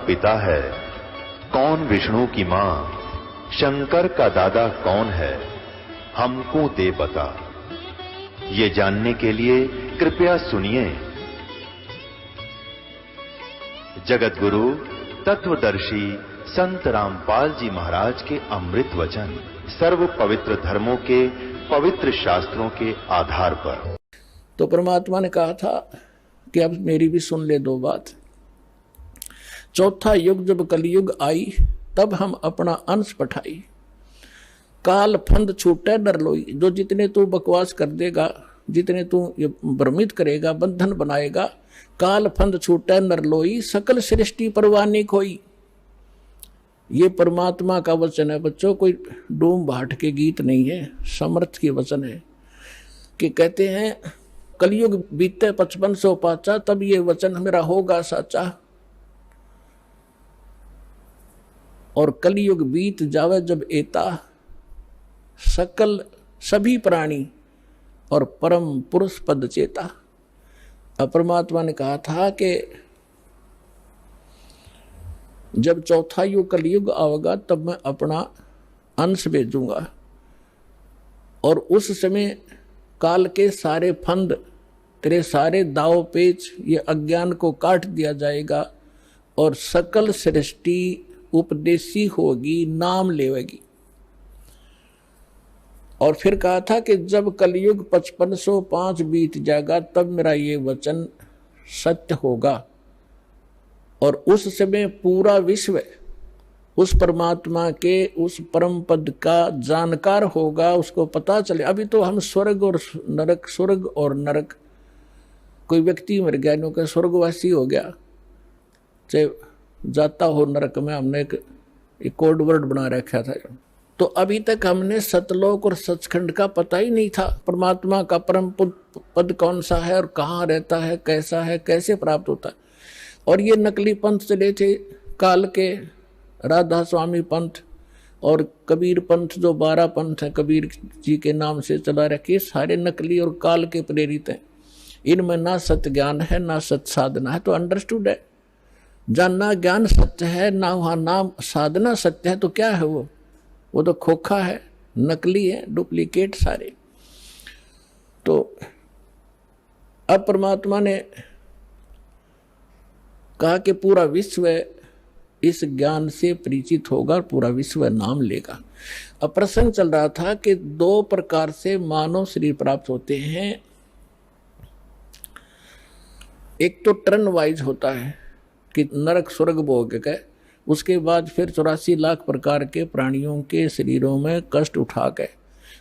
पिता है, कौन विष्णु की मां, शंकर का दादा कौन है, हमको दे बता। ये जानने के लिए कृपया सुनिए। जगत गुरु तत्वदर्शी संत रामपाल जी महाराज के अमृत वचन सर्व पवित्र धर्मों के पवित्र शास्त्रों के आधार पर। तो परमात्मा ने कहा था कि अब मेरी भी सुन ले दो बात। चौथा युग जब कलयुग आई, तब हम अपना अंश पठाई। काल फंद छूटे डर लोई। जो जितने तू बकवास कर देगा, जितने तू ये भ्रमित करेगा, बंधन बनाएगा, काल फंद छूटे नर लोई, सकल सृष्टि परवानी खोई। ये परमात्मा का वचन है बच्चों, कोई डूम भाट के गीत नहीं है, समर्थ की वचन है। कि कहते हैं कलयुग बीते 5500 पाचा, तब ये वचन मेरा होगा साचा। और कलयुग बीत जावे जब एता, सकल सभी प्राणी और परम पुरुष पद चेता। अब परमात्मा ने कहा था कि जब चौथा युग कलयुग आवेगा तब मैं अपना अंश भेजूंगा, और उस समय काल के सारे फंद, तेरे सारे दाव पेच, ये अज्ञान को काट दिया जाएगा और सकल सृष्टि उपदेशी होगी, नाम लेवेगी। और फिर कहा था कि जब कलयुग 5505 बीत जाएगा तब मेरा ये वचन सत्य होगा, और उस समय पूरा विश्व उस परमात्मा के उस परम पद का जानकार होगा, उसको पता चले। अभी तो हम स्वर्ग और नरक, स्वर्ग और नरक, कोई व्यक्ति मर गया, नो का स्वर्गवासी हो गया, चाहे जाता हो नरक में, हमने एक कोड वर्ड बना रखा था। तो अभी तक हमने सतलोक और सचखंड का पता ही नहीं था, परमात्मा का परम पद कौन सा है और कहाँ रहता है, कैसा है, कैसे प्राप्त होता है। और ये नकली पंथ चले थे काल के, राधा स्वामी पंथ और कबीर पंथ, जो 12 पंथ है कबीर जी के नाम से चला रखे, सारे नकली और काल के प्रेरित हैं। इनमें ना सत्य ज्ञान है, ना सत्य साधना है। तो अंडरस्टूड है, जानना ज्ञान सत्य है, ना वहाँ नाम साधना सत्य है, तो क्या है वो तो खोखा है, नकली है, डुप्लीकेट सारे। तो अब परमात्मा ने कहा कि पूरा विश्व इस ज्ञान से परिचित होगा, पूरा विश्व नाम लेगा। अब प्रसंग चल रहा था कि 2 प्रकार से मानव शरीर प्राप्त होते हैं। एक तो टर्न वाइज होता है कि नरक स्वर्ग भोग के, उसके बाद फिर 84 लाख प्रकार के प्राणियों के शरीरों में कष्ट उठा के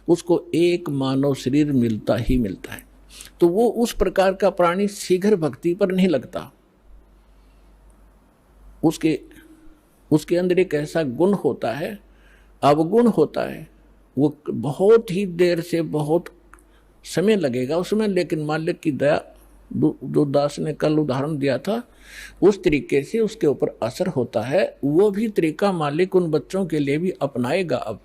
उसको एक मानव शरीर मिलता ही मिलता है। तो वो उस प्रकार का प्राणी शीघ्र भक्ति पर नहीं लगता। उसके अंदर एक ऐसा गुण होता है, अवगुण होता है, वो बहुत ही देर से बहुत समय लगेगा उसमें, लेकिन मालिक की दया, जो दास ने कल उदाहरण दिया था, उस तरीके से उसके ऊपर असर होता है। वो भी तरीका मालिक उन बच्चों के लिए भी अपनाएगा अब।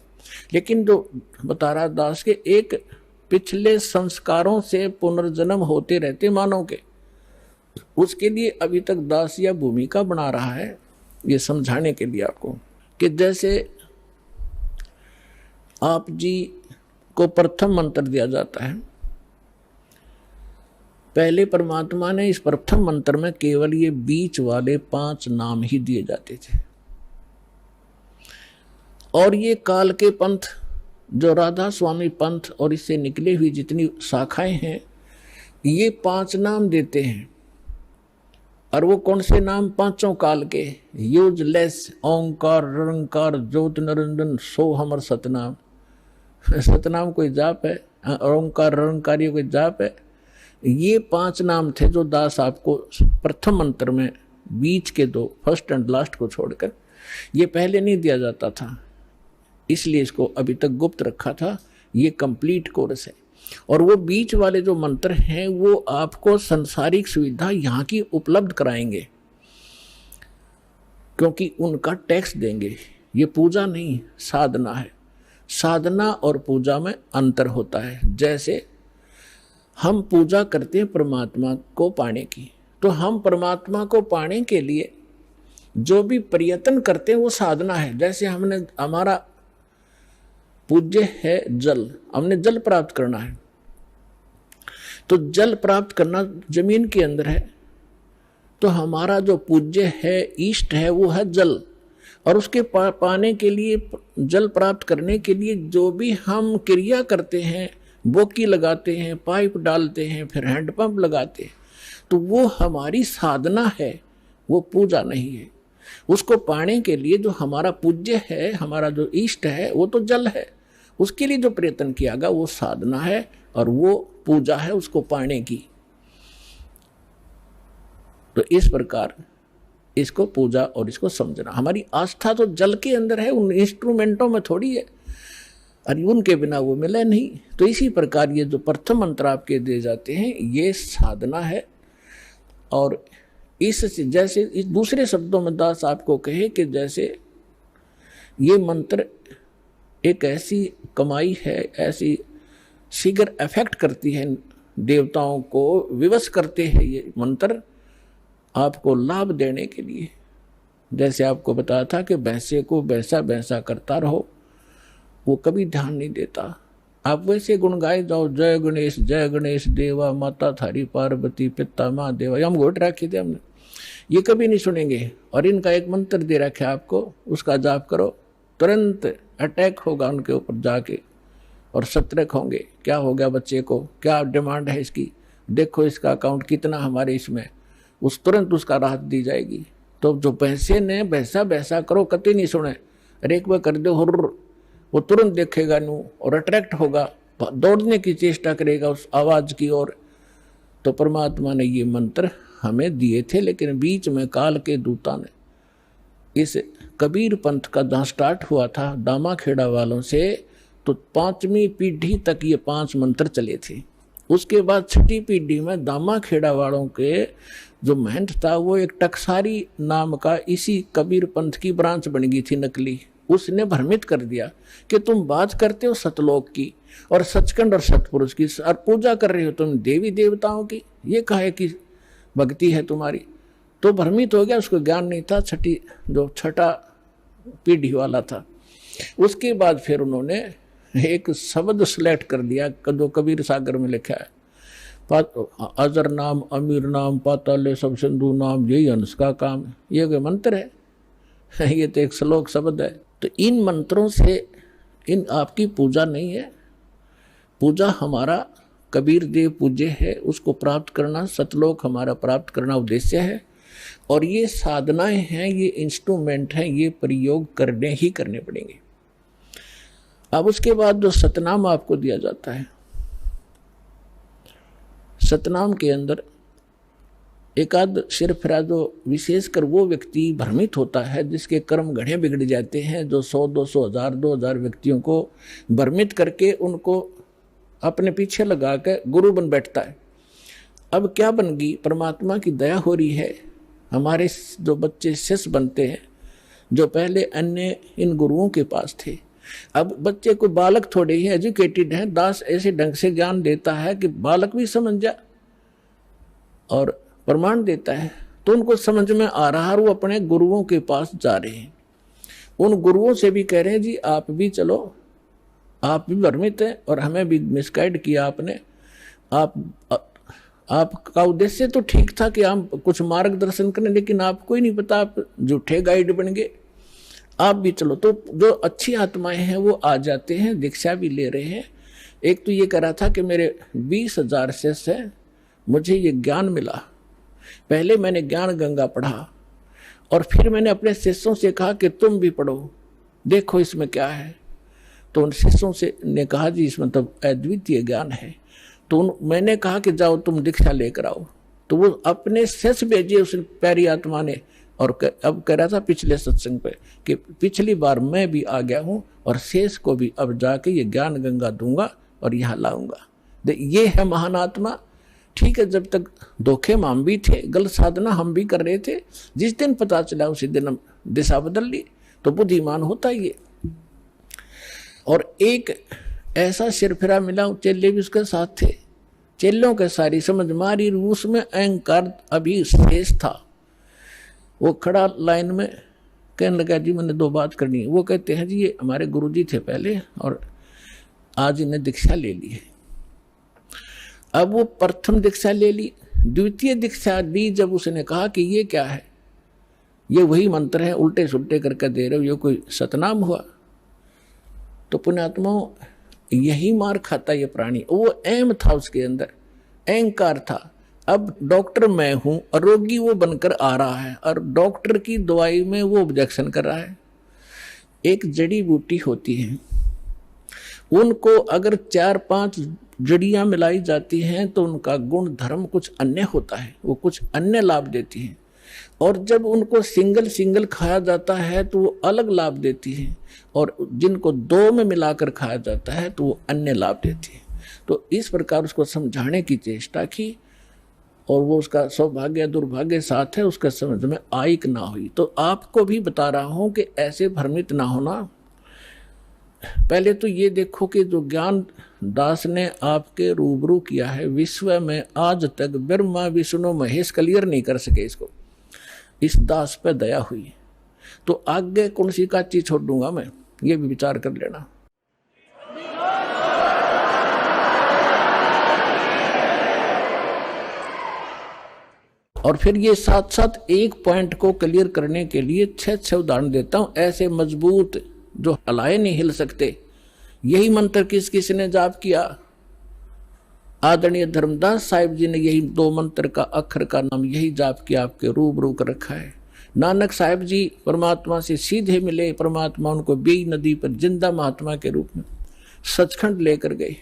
लेकिन जो बता रहा दास के, एक पिछले संस्कारों से पुनर्जन्म होते रहते मानव के, उसके लिए अभी तक दास या भूमिका बना रहा है, ये समझाने के लिए आपको कि जैसे आप जी को प्रथम मंत्र दिया जाता है। पहले परमात्मा ने इस प्रथम मंत्र में केवल ये बीच वाले 5 नाम ही दिए जाते थे, और ये काल के पंथ, जो राधा स्वामी पंथ और इससे निकले हुई जितनी शाखाएं हैं, ये 5 नाम देते हैं। और वो कौन से नाम? 5 काल के, यूजलेस, ओंकार, निरंकार, ज्योत निरंजन, सो हमर सतनाम। सतनाम कोई जाप है, ओंकार निरंकारी कोई जाप है। ये 5 नाम थे जो दास आपको प्रथम मंत्र में, बीच के 2, फर्स्ट एंड लास्ट को छोड़कर, ये पहले नहीं दिया जाता था, इसलिए इसको अभी तक गुप्त रखा था। ये कंप्लीट कोर्स है। और वो बीच वाले जो मंत्र हैं वो आपको संसारिक सुविधा यहाँ की उपलब्ध कराएंगे, क्योंकि उनका टैक्स देंगे। ये पूजा नहीं, साधना है। साधना और पूजा में अंतर होता है। जैसे हम पूजा करते हैं परमात्मा को पाने की, तो हम परमात्मा को पाने के लिए जो भी प्रयत्न करते हैं वो साधना है। जैसे हमारा पूज्य है जल, हमने जल प्राप्त करना है, तो जल प्राप्त करना जमीन के अंदर है, तो हमारा जो पूज्य है, इष्ट है, वो है जल। और उसके पाने के लिए, जल प्राप्त करने के लिए जो भी हम क्रिया करते हैं, बोकी लगाते हैं, पाइप डालते हैं, फिर हैंडपंप लगाते हैं, तो वो हमारी साधना है, वो पूजा नहीं है। उसको पाने के लिए जो हमारा पूज्य है, हमारा जो इष्ट है, वो तो जल है, उसके लिए जो प्रयत्न किया गया वो साधना है और वो पूजा है उसको पाने की। तो इस प्रकार इसको पूजा और इसको समझना। हमारी आस्था तो जल के अंदर है, उन इंस्ट्रूमेंटों में थोड़ी है, और उनके बिना वो मिले नहीं। तो इसी प्रकार ये जो प्रथम मंत्र आपके दिए जाते हैं ये साधना है। और इस जैसे इस दूसरे शब्दों में दास आपको कहे कि जैसे ये मंत्र एक ऐसी कमाई है, ऐसी शीघ्र इफेक्ट करती है, देवताओं को विवश करते हैं ये मंत्र आपको लाभ देने के लिए। जैसे आपको बताया था कि भैंसे को भैंसा भैंसा करता रहो, वो कभी ध्यान नहीं देता। आप वैसे गुण गाए जाओ, जय गणेश देवा, माता थारी पार्वती, पिता माँ देवा, हम घोट रखे थे हमने, ये कभी नहीं सुनेंगे। और इनका एक मंत्र दे रखा है आपको, उसका जाप करो, तुरंत अटैक होगा उनके ऊपर जाके और सतर्क होंगे। क्या हो गया बच्चे को, क्या डिमांड है इसकी, देखो इसका अकाउंट कितना हमारे इसमें, उस तुरंत उसका राहत दी जाएगी। तो जो पैसे ने भैसा भैसा करो कति नहीं सुने, अरे एक बार कर दो हुर्र, वो तुरंत देखेगा नू और अट्रैक्ट होगा, दौड़ने की चेष्टा करेगा उस आवाज की ओर। तो परमात्मा ने ये मंत्र हमें दिए थे, लेकिन बीच में काल के दूता ने इस कबीर पंथ का जहाँ स्टार्ट हुआ था दामा खेड़ा वालों से, तो 5वीं पीढ़ी तक ये 5 मंत्र चले थे। उसके बाद 6ठी पीढ़ी में दामा खेड़ा वालों के जो महंत था वो एक टकसारी नाम का इसी कबीर पंथ की ब्रांच बन गई थी नकली। उसने भ्रमित कर दिया कि तुम बात करते हो सतलोक की और सचखंड और सतपुरुष की और पूजा कर रहे हो तुम देवी देवताओं की, ये कहे कि भक्ति है तुम्हारी। तो भ्रमित हो गया, उसको ज्ञान नहीं था, छठा पीढ़ी वाला था। उसके बाद फिर उन्होंने एक शब्द सिलेक्ट कर दिया जो कबीर सागर में लिखा है, अजर नाम अमीर नाम पाताले सब सिंधु नाम, यही हंस का काम। ये कोई मंत्र है? ये तो एक श्लोक शब्द है। तो इन मंत्रों से इन आपकी पूजा नहीं है। पूजा हमारा कबीर देव पूज्य है, उसको प्राप्त करना, सतलोक हमारा प्राप्त करना उद्देश्य है। और ये साधनाएं हैं, ये इंस्ट्रूमेंट हैं, ये प्रयोग करने ही करने पड़ेंगे। अब उसके बाद जो सतनाम आपको दिया जाता है, सतनाम के अंदर एक आध सिरफिरा जो विशेषकर वो व्यक्ति भ्रमित होता है जिसके कर्म घड़े बिगड़ जाते हैं, जो 100, 200, 1000, 2000 व्यक्तियों को भ्रमित करके उनको अपने पीछे लगा के गुरु बन बैठता है। अब क्या बन गई, परमात्मा की दया हो रही है, हमारे जो बच्चे शिष्य बनते हैं जो पहले अन्य इन गुरुओं के पास थे, अब बच्चे को बालक थोड़े ही एजुकेटेड हैं, दास ऐसे ढंग से ज्ञान देता है कि बालक भी समझ जा और प्रमाण देता है, तो उनको समझ में आ रहा है, वो अपने गुरुओं के पास जा रहे हैं। उन गुरुओं से भी कह रहे हैं जी आप भी चलो, आप भी भ्रमित हैं और हमें भी मिसगाइड किया आपने। आपका उद्देश्य तो ठीक था कि हम कुछ मार्गदर्शन करें, लेकिन आपको ही नहीं पता, आप झूठे गाइड बन गए, आप भी चलो। तो जो अच्छी आत्माएं हैं वो आ जाते हैं, दीक्षा भी ले रहे हैं। एक तो ये कह रहा था कि मेरे 20,000 शिष्य हैं, मुझे ये ज्ञान मिला, पहले मैंने ज्ञान गंगा पढ़ा और फिर मैंने अपने शिष्यों से कहा कि तुम भी पढ़ो, देखो इसमें क्या है। तो उन शिष्यों से ने कहा जी इसमें तो अद्वितीय ज्ञान है। तो मैंने कहा कि जाओ तुम दीक्षा लेकर आओ। तो वो अपने शिष्य भेजे उस प्यारी आत्मा ने, और अब कह रहा था पिछले सत्संग पे कि पिछली बार मैं भी आ गया हूँ और शेष को भी अब जाके ये ज्ञान गंगा दूंगा और यहाँ लाऊंगा। ये है महान आत्मा। ठीक है, जब तक धोखे में हम भी थे, गलत साधना हम भी कर रहे थे, जिस दिन पता चला उसी दिन हम दिशा बदल ली। तो बुद्धिमान होता ही है। और एक ऐसा सिरफिरा मिला, चेले भी उसके साथ थे, चेलों के सारी समझ मारी, उसमें अहंकार अभी शेष था। वो खड़ा लाइन में कहने लगा जी मैंने 2 बात करनी है। वो कहते हैं जी ये हमारे गुरुजी थे पहले और आज इन्हें दीक्षा ले ली है। अब वो प्रथम दीक्षा ले ली, द्वितीय दीक्षा दी जब उसने कहा कि ये क्या है, ये वही मंत्र है, उल्टे सुल्टे करके दे रहे हो, ये कोई सतनाम हुआ? तो पुण्यात्माओं यही मार खाता ये प्राणी। वो अहम था, उसके अंदर अहंकार था। अब डॉक्टर मैं हूं और रोगी वो बनकर आ रहा है और डॉक्टर की दवाई में वो ऑब्जेक्शन कर रहा है। एक जड़ी बूटी होती है, उनको अगर 4-5 जड़ियां मिलाई जाती हैं तो उनका गुण धर्म कुछ अन्य होता है, वो कुछ अन्य लाभ देती हैं। और जब उनको सिंगल खाया जाता है तो वो अलग लाभ देती है, और जिनको 2 में मिलाकर खाया जाता है तो वो अन्य लाभ देती है। तो इस प्रकार उसको समझाने की चेष्टा की और वो उसका सौभाग्य दुर्भाग्य साथ है, उसका समझ में आई कि ना हुई। तो आपको भी बता रहा हूं कि ऐसे भ्रमित ना होना। पहले तो ये देखो कि जो ज्ञान दास ने आपके रूबरू किया है, विश्व में आज तक ब्रह्मा विष्णु महेश क्लियर नहीं कर सके इसको। इस दास पे दया हुई, तो आगे कौन सी का चीज छोड़ दूंगा मैं, ये भी विचार कर लेना। और फिर ये साथ साथ एक पॉइंट को क्लियर करने के लिए 6 उदाहरण देता हूं, ऐसे मजबूत जो हलाए नहीं हिल सकते। यही मंत्र किस किस ने जाप किया? आदरणीय धर्मदास साहिब जी ने यही 2 मंत्र का अक्षर का नाम यही जाप किया, आपके रूबरू कर रखा है। नानक साहिब जी परमात्मा से सीधे मिले, परमात्मा उनको बेई नदी पर जिंदा महात्मा के रूप में सचखंड लेकर गए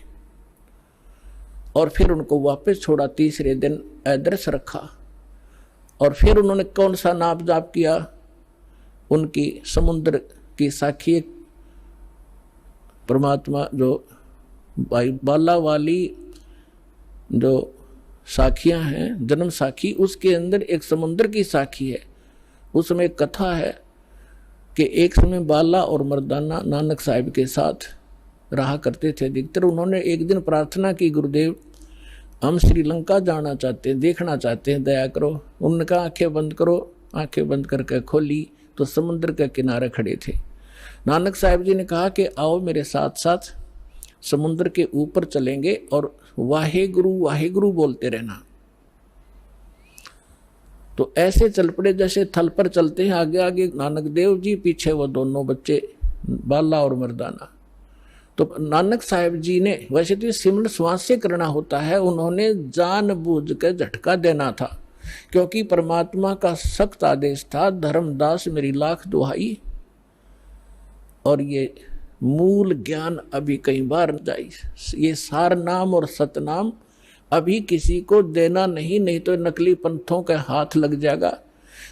और फिर उनको वापस छोड़ा। तीसरे दिन अदृश्य रखा और फिर उन्होंने कौन सा नाम जाप किया? उनकी समुद्र की साखी परमात्मा जो बाला वाली जो साखियां हैं, जन्म साखी, उसके अंदर एक समुद्र की साखी है। उसमें एक कथा है कि एक समय बाला और मर्दाना नानक साहिब के साथ रहा करते थे अधिकतर। उन्होंने एक दिन प्रार्थना की, गुरुदेव हम श्रीलंका जाना चाहते हैं, देखना चाहते हैं, दया करो। उन्होंने कहा आंखें बंद करो। आंखें बंद करके खोली तो समुद्र के किनारे खड़े थे। नानक साहिब जी ने कहा कि आओ मेरे साथ साथ समुद्र के ऊपर चलेंगे और वाहेगुरु बोलते रहना। तो ऐसे चल पड़े जैसे थल पर चलते हैं, आगे आगे नानक देव जी, पीछे वो दोनों बच्चे बाला और मर्दाना। तो नानक साहिब जी ने, वैसे तो सिमरन श्वास से करना होता है, उन्होंने जानबूझ के झटका देना था, क्योंकि परमात्मा का सख्त आदेश था, धर्मदास मेरी लाख दुहाई। और ये मूल ज्ञान अभी कई बार जाई, ये सार नाम और सतनाम अभी किसी को देना नहीं तो नकली पंथों के हाथ लग जाएगा।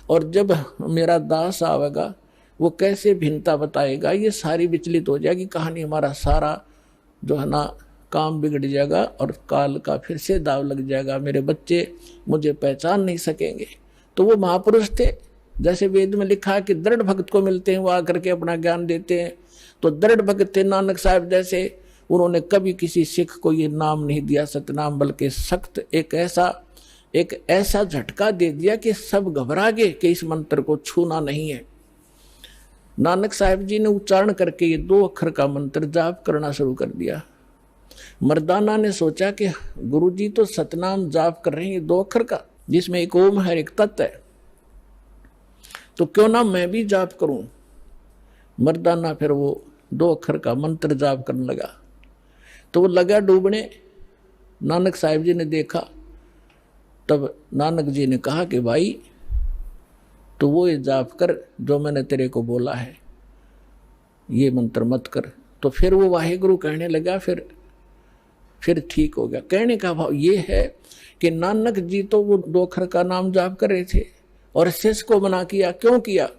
और जब मेरा दास आवेगा वो कैसे भिन्नता बताएगा, ये सारी विचलित हो जाएगी कहानी। हमारा सारा जो है ना काम बिगड़ जाएगा और काल का फिर से दाव लग जाएगा। मेरे बच्चे मुझे पहचान नहीं सकेंगे। तो वो महापुरुष थे, जैसे वेद में लिखा है कि दृढ़ भक्त को मिलते हैं, वो आकर के अपना ज्ञान देते हैं। तो दृढ़ भक्त थे नानक साहिब जैसे। उन्होंने कभी किसी सिख को ये नाम नहीं दिया सतनाम, बल्कि सख्त एक ऐसा झटका दे दिया कि सब घबरा गए कि इस मंत्र को छूना नहीं है। नानक साहिब जी ने उच्चारण करके ये 2 अक्षर का मंत्र जाप करना शुरू कर दिया। मर्दाना ने सोचा कि गुरुजी तो सतनाम जाप कर रहे हैं, ये 2 अक्षर का, जिसमें एक ओम है, एक तत् है, तो क्यों ना मैं भी जाप करूं। मर्दाना फिर वो 2 अक्षर का मंत्र जाप करने लगा। तो वो लगा डूबने। नानक साहिब जी ने देखा, तब नानक जी ने कहा कि भाई तो वो ये जाप कर जो मैंने तेरे को बोला है, ये मंत्र मत कर। तो फिर वो वाहेगुरु कहने लगा, फिर ठीक हो गया। कहने का भाव ये है कि नानक जी तो वो 2 अक्षर का नाम जाप कर रहे थे और शिष्य को मना किया। क्यों किया?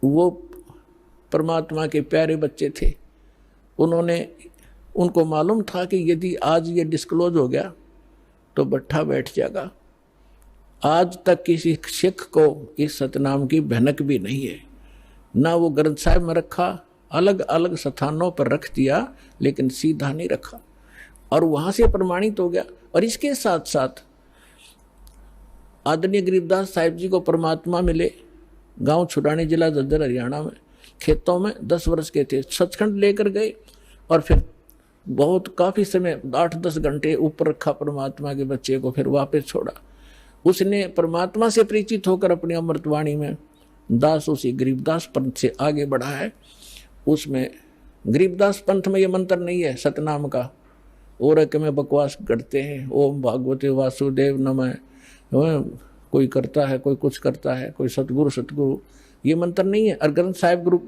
वो परमात्मा के प्यारे बच्चे थे, उनको मालूम था कि यदि आज ये डिस्क्लोज हो गया तो बट्ठा बैठ जाएगा। आज तक किसी सिख को इस सतनाम की भनक भी नहीं है, ना वो ग्रंथ साहिब में रखा, अलग अलग स्थानों पर रख दिया, लेकिन सीधा नहीं रखा, और वहां से प्रमाणित हो गया। और इसके साथ साथ आदरणीय गरीबदास साहिब जी को परमात्मा मिले, गांव छुड़ानी, जिला झज्जर, हरियाणा में, खेतों में 10 वर्ष के थे, सचखंड लेकर गए और फिर बहुत काफी समय 8-10 घंटे ऊपर रखा परमात्मा के बच्चे को, फिर वापस छोड़ा। उसने परमात्मा से परिचित होकर अपनी अमृतवाणी में दास उसी गरीबदास पंथ से आगे बढ़ा है। उसमें गरीबदास पंथ में ये मंत्र नहीं है सतनाम का, और के में बकवास करते हैं, ओम भागवते वासुदेव नमः, कोई करता है, कोई कुछ करता है, कोई सतगुरु सतगुरु, ये मंत्र नहीं है। और ग्रंथ साहिब गुरु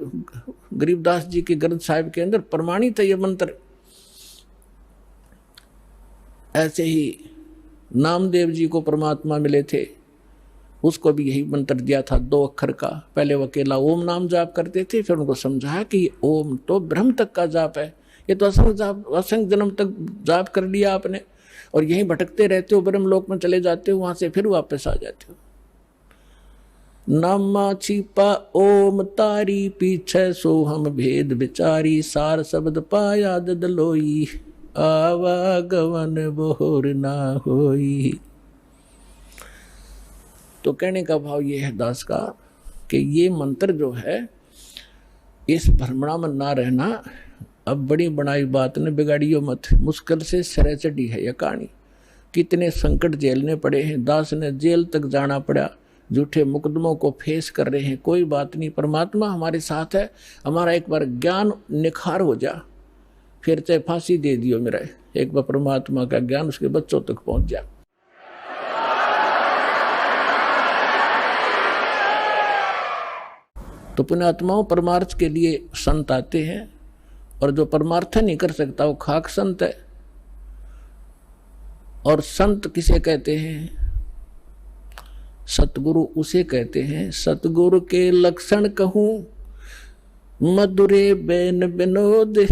गरीबदास जी के ग्रंथ साहिब के अंदर प्रमाणित है ये मंत्र। ऐसे ही नामदेव जी को परमात्मा मिले थे, उसको भी यही मंत्र दिया था 2 अक्षर का। पहले वो अकेला ओम नाम जाप करते थे, फिर उनको समझाया कि ओम तो ब्रह्म तक का जाप है, ये तो असंख्य जन्म तक जाप कर लिया आपने, और यहीं भटकते रहते हो, ब्रह्म लोक में चले जाते हो, वहां से फिर वापस आ जाते हो। नामा छिपा ओम तारी, पीछे सो हम भेद विचारी, सार शब्द पाया दलोई, आवागवन बोर ना होई। तो कहने का भाव ये है दास का कि ये मंत्र जो है, इस भ्रमणा में ना रहना। अब बड़ी बनाई बात ने बिगाड़ियो मत, मुश्किल से सिरे चढ़ी है यह कहानी। कितने संकट झेलने पड़े हैं, दास ने जेल तक जाना पड़ा, झूठे मुकदमों को फेस कर रहे हैं। कोई बात नहीं, परमात्मा हमारे साथ है। हमारा एक बार ज्ञान निखार हो जा, फिर चाहे फांसी दे दियो मेरा, एक बार परमात्मा का ज्ञान उसके बच्चों तक पहुंच जा। तो पुण्यात्माओं, परमार्थ के लिए संत आते हैं, और जो परमार्थ नहीं कर सकता वो खाक संत है। और संत किसे कहते हैं? सतगुरु उसे कहते हैं। सतगुरु के लक्षण कहूं, मधुरे बैन विनोद,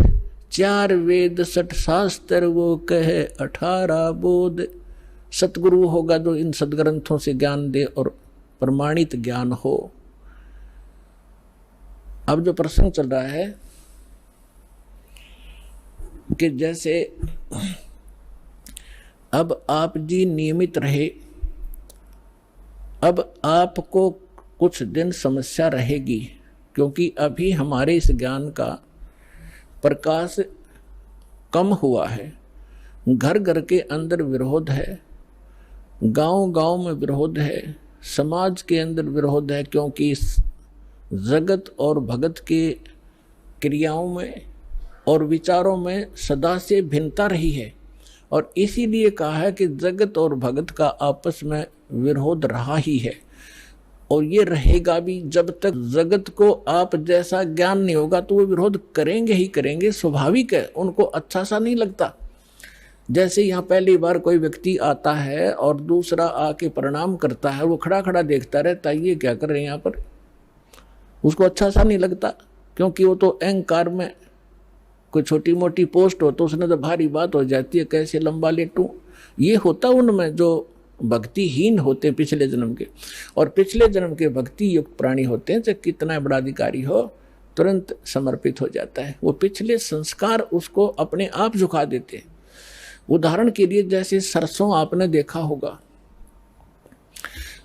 4 वेद 60 शास्त्र वो कहे 18 बोध। सतगुरु होगा जो इन सदग्रंथों से ज्ञान दे और प्रमाणित ज्ञान हो। अब जो प्रसंग चल रहा है कि जैसे अब आप जी नियमित रहे, अब आपको कुछ दिन समस्या रहेगी, क्योंकि अभी हमारे इस ज्ञान का प्रकाश कम हुआ है। घर घर के अंदर विरोध है, गांव गांव में विरोध है, समाज के अंदर विरोध है, क्योंकि जगत और भगत के क्रियाओं में और विचारों में सदा से भिन्नता रही है। और इसीलिए कहा है कि जगत और भगत का आपस में विरोध रहा ही है, और ये रहेगा भी। जब तक जगत को आप जैसा ज्ञान नहीं होगा तो वो विरोध करेंगे ही करेंगे, स्वाभाविक है, उनको अच्छा सा नहीं लगता। जैसे यहाँ पहली बार कोई व्यक्ति आता है और दूसरा आके प्रणाम करता है, वो खड़ा खड़ा देखता रहता है, ये क्या कर रहे हैं यहाँ पर, उसको अच्छा सा नहीं लगता, क्योंकि वो तो अहंकार में कोई छोटी मोटी पोस्ट हो तो उसने तो भारी बात हो जाती है, कैसे लंबा लेटूं। ये होता उनमें जो भक्तिहीन होते हैं पिछले जन्म के, और पिछले जन्म के भक्ति युक्त प्राणी होते हैं, चाहे कितना बड़ा अधिकारी हो तुरंत समर्पित हो जाता है। वो पिछले संस्कार उसको अपने आप झुका देते हैं। उदाहरण के लिए जैसे सरसों आपने देखा होगा,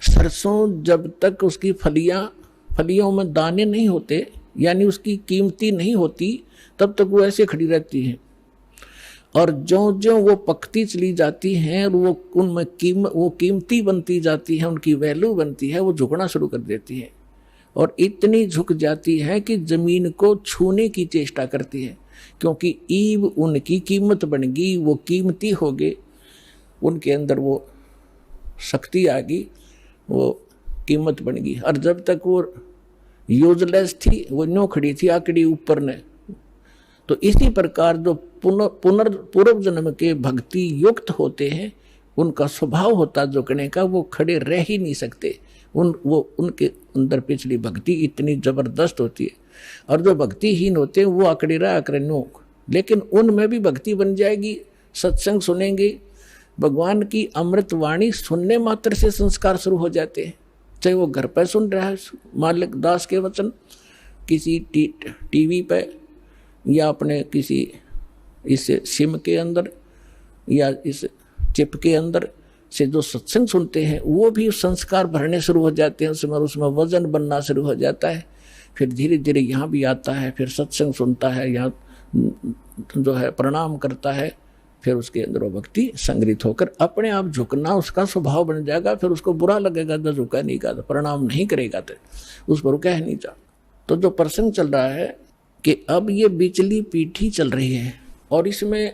सरसों जब तक उसकी फलियों में दाने नहीं होते, यानी उसकी कीमती नहीं होती, तब तक वो ऐसे खड़ी रहती है। और जो जो वो पकती चली जाती हैं और वो उनमें वो कीमती बनती जाती है, उनकी वैल्यू बनती है, वो झुकना शुरू कर देती है। और इतनी झुक जाती है कि जमीन को छूने की चेष्टा करती है, क्योंकि ईब उनकी कीमत बन गई, वो कीमती हो गए, उनके अंदर वो शक्ति आ गई, वो कीमत बन गई। और जब तक वो यूजलेस थी, वो न्यों खड़ी थी आकड़ी ऊपर ने। तो इसी प्रकार जो पूर्व जन्म के भक्ति युक्त होते हैं, उनका स्वभाव होता झुकने का, वो खड़े रह ही नहीं सकते। उनके अंदर पिछली भक्ति इतनी जबरदस्त होती है। और जो भक्तिहीन होते हैं वो आकड़े रहा आकड़े नो, लेकिन उनमें भी भक्ति बन जाएगी। सत्संग सुनेंगे, भगवान की अमृत वाणी सुनने मात्र से संस्कार शुरू हो जाते हैं। चाहे वो घर पर सुन रहा है मालिक दास के वचन, किसी टीवी पे, या अपने किसी इस सिम के अंदर, या इस चिप के अंदर, से जो सत्संग सुनते हैं वो भी संस्कार भरने शुरू हो जाते हैं, उसमें वजन बनना शुरू हो जाता है। फिर धीरे धीरे यहाँ भी आता है, फिर सत्संग सुनता है, यहाँ जो है प्रणाम करता है, फिर उसके अंदर वो भक्ति संग्रहित होकर अपने आप झुकना उसका स्वभाव बन जाएगा। फिर उसको बुरा लगेगा तो झुका नहीं का, तो प्रणाम नहीं करेगा तो उस पर कह नहीं जा। तो जो प्रसंग चल रहा है कि अब ये बिचली पीठी चल रही है, और इसमें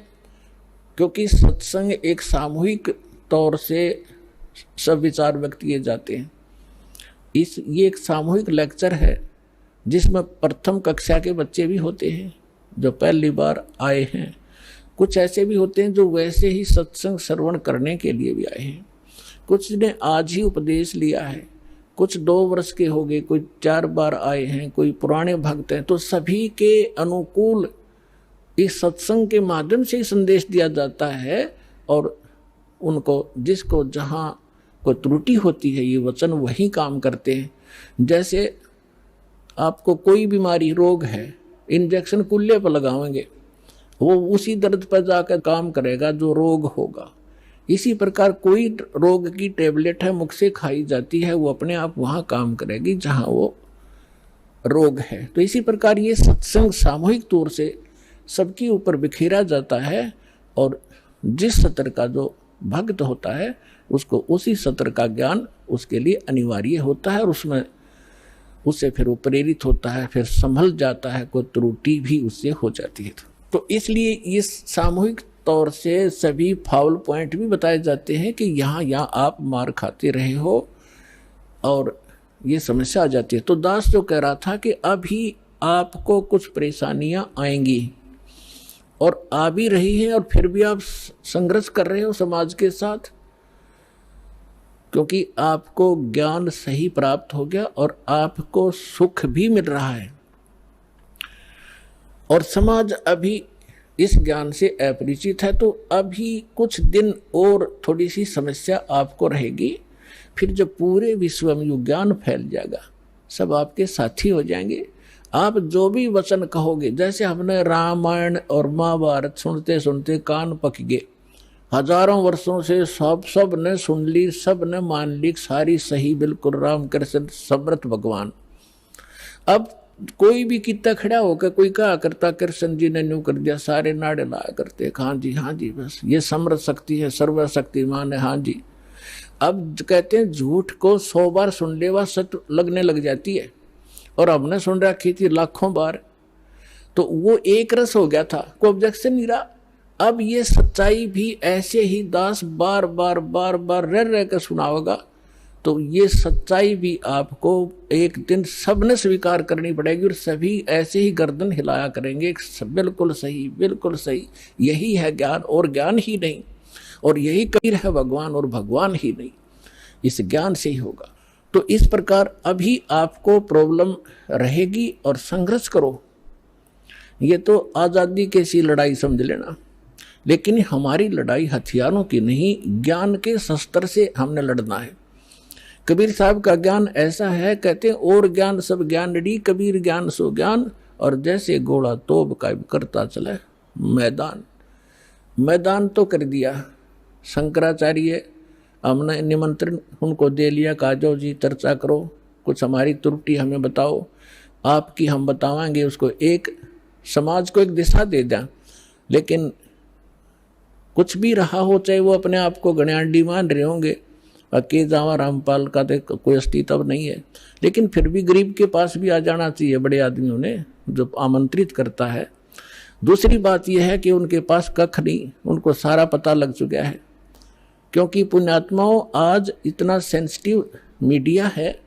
क्योंकि सत्संग एक सामूहिक तौर से सब विचार व्यक्त किए जाते हैं, ये एक सामूहिक लेक्चर है जिसमें प्रथम कक्षा के बच्चे भी होते हैं जो पहली बार आए हैं, कुछ ऐसे भी होते हैं जो वैसे ही सत्संग श्रवण करने के लिए भी आए हैं, कुछ ने आज ही उपदेश लिया है, कुछ 2 वर्ष के हो गए, कोई 4 बार आए हैं, कोई पुराने भक्त हैं। तो सभी के अनुकूल इस सत्संग के माध्यम से ही संदेश दिया जाता है, और उनको जिसको जहाँ कोई त्रुटि होती है ये वचन वही काम करते हैं। जैसे आपको कोई बीमारी रोग है, इंजेक्शन कुल्ले पर लगाएंगे, वो उसी दर्द पर जाकर काम करेगा जो रोग होगा। इसी प्रकार कोई रोग की टेबलेट है मुख से खाई जाती है, वो अपने आप वहाँ काम करेगी जहाँ वो रोग है। तो इसी प्रकार ये सत्संग सामूहिक तौर से सबके ऊपर बिखेरा जाता है, और जिस सत्र का जो भक्त होता है उसको उसी सत्र का ज्ञान उसके लिए अनिवार्य होता है, और उसमें उससे फिर वो प्रेरित होता है, फिर संभल जाता है, कोई त्रुटि भी उससे हो जाती है। तो इसलिए इस सामूहिक तौर से सभी फाउल पॉइंट भी बताए जाते हैं कि यहाँ आप मार खाते रहे हो और ये समस्या आ जाती है। तो दास जो कह रहा था कि अभी आपको कुछ परेशानियां आएंगी और आ भी रही हैं, और फिर भी आप संघर्ष कर रहे हो समाज के साथ, क्योंकि आपको ज्ञान सही प्राप्त हो गया और आपको सुख भी मिल रहा है, और समाज अभी इस ज्ञान से अपरिचित है। तो अभी कुछ दिन और थोड़ी सी समस्या आपको रहेगी, फिर जब पूरे विश्व में ये ज्ञान फैल जाएगा, सब आपके साथी हो जाएंगे। आप जो भी वचन कहोगे, जैसे हमने रामायण और महाभारत सुनते सुनते कान पक गए, हजारों वर्षों से सब ने सुन ली, सब ने मान ली, सारी सही, बिल्कुल राम कृष्ण समर्थ भगवान। अब कोई भी कितना खड़ा होकर कोई कहा करता कृष्ण जी ने न्यू कर दिया, सारे नाड़े लाया करते, हाँ जी बस ये समर्थ शक्ति है, सर्वशक्तिमान है, हाँ जी। अब कहते हैं झूठ को 100 बार सुन ले वह सत्य लगने लग जाती है, और हमने सुन रखी थी लाखों बार, तो वो एक रस हो गया था, कोई ऑब्जेक्शन नहीं रहा। अब ये सच्चाई भी ऐसे ही दास बार बार रह कर सुनाओगा, तो ये सच्चाई भी आपको एक दिन सबने स्वीकार करनी पड़ेगी, और सभी ऐसे ही गर्दन हिलाया करेंगे, बिल्कुल सही, यही है ज्ञान और ज्ञान ही नहीं, और यही कबीर है भगवान और भगवान ही नहीं, इस ज्ञान से ही होगा। तो इस प्रकार अभी आपको प्रॉब्लम रहेगी और संघर्ष करो। ये तो आज़ादी की सी लड़ाई समझ लेना, लेकिन हमारी लड़ाई हथियारों की नहीं, ज्ञान के शस्त्र से हमने लड़ना है। कबीर साहब का ज्ञान ऐसा है, कहते हैं और ज्ञान सब ज्ञानड़ी, कबीर ज्ञान सो ज्ञान, और जैसे घोड़ा तोब का करता चले मैदान तो कर दिया। शंकराचार्य हमने निमंत्रण उनको दे लिया, कहा जो जी चर्चा करो, कुछ हमारी त्रुटि हमें बताओ, आपकी हम बतावाएंगे, उसको एक समाज को एक दिशा दे दें। लेकिन कुछ भी रहा हो, चाहे वो अपने आप को गण्याडी मान रहे होंगे, के जावा रामपाल का तो कोई अस्तित्व नहीं है, लेकिन फिर भी गरीब के पास भी आ जाना चाहिए बड़े आदमियों ने, जो आमंत्रित करता है। दूसरी बात यह है कि उनके पास कख नहीं, उनको सारा पता लग चुका है, क्योंकि पुण्यात्माओं आज इतना सेंसिटिव मीडिया है,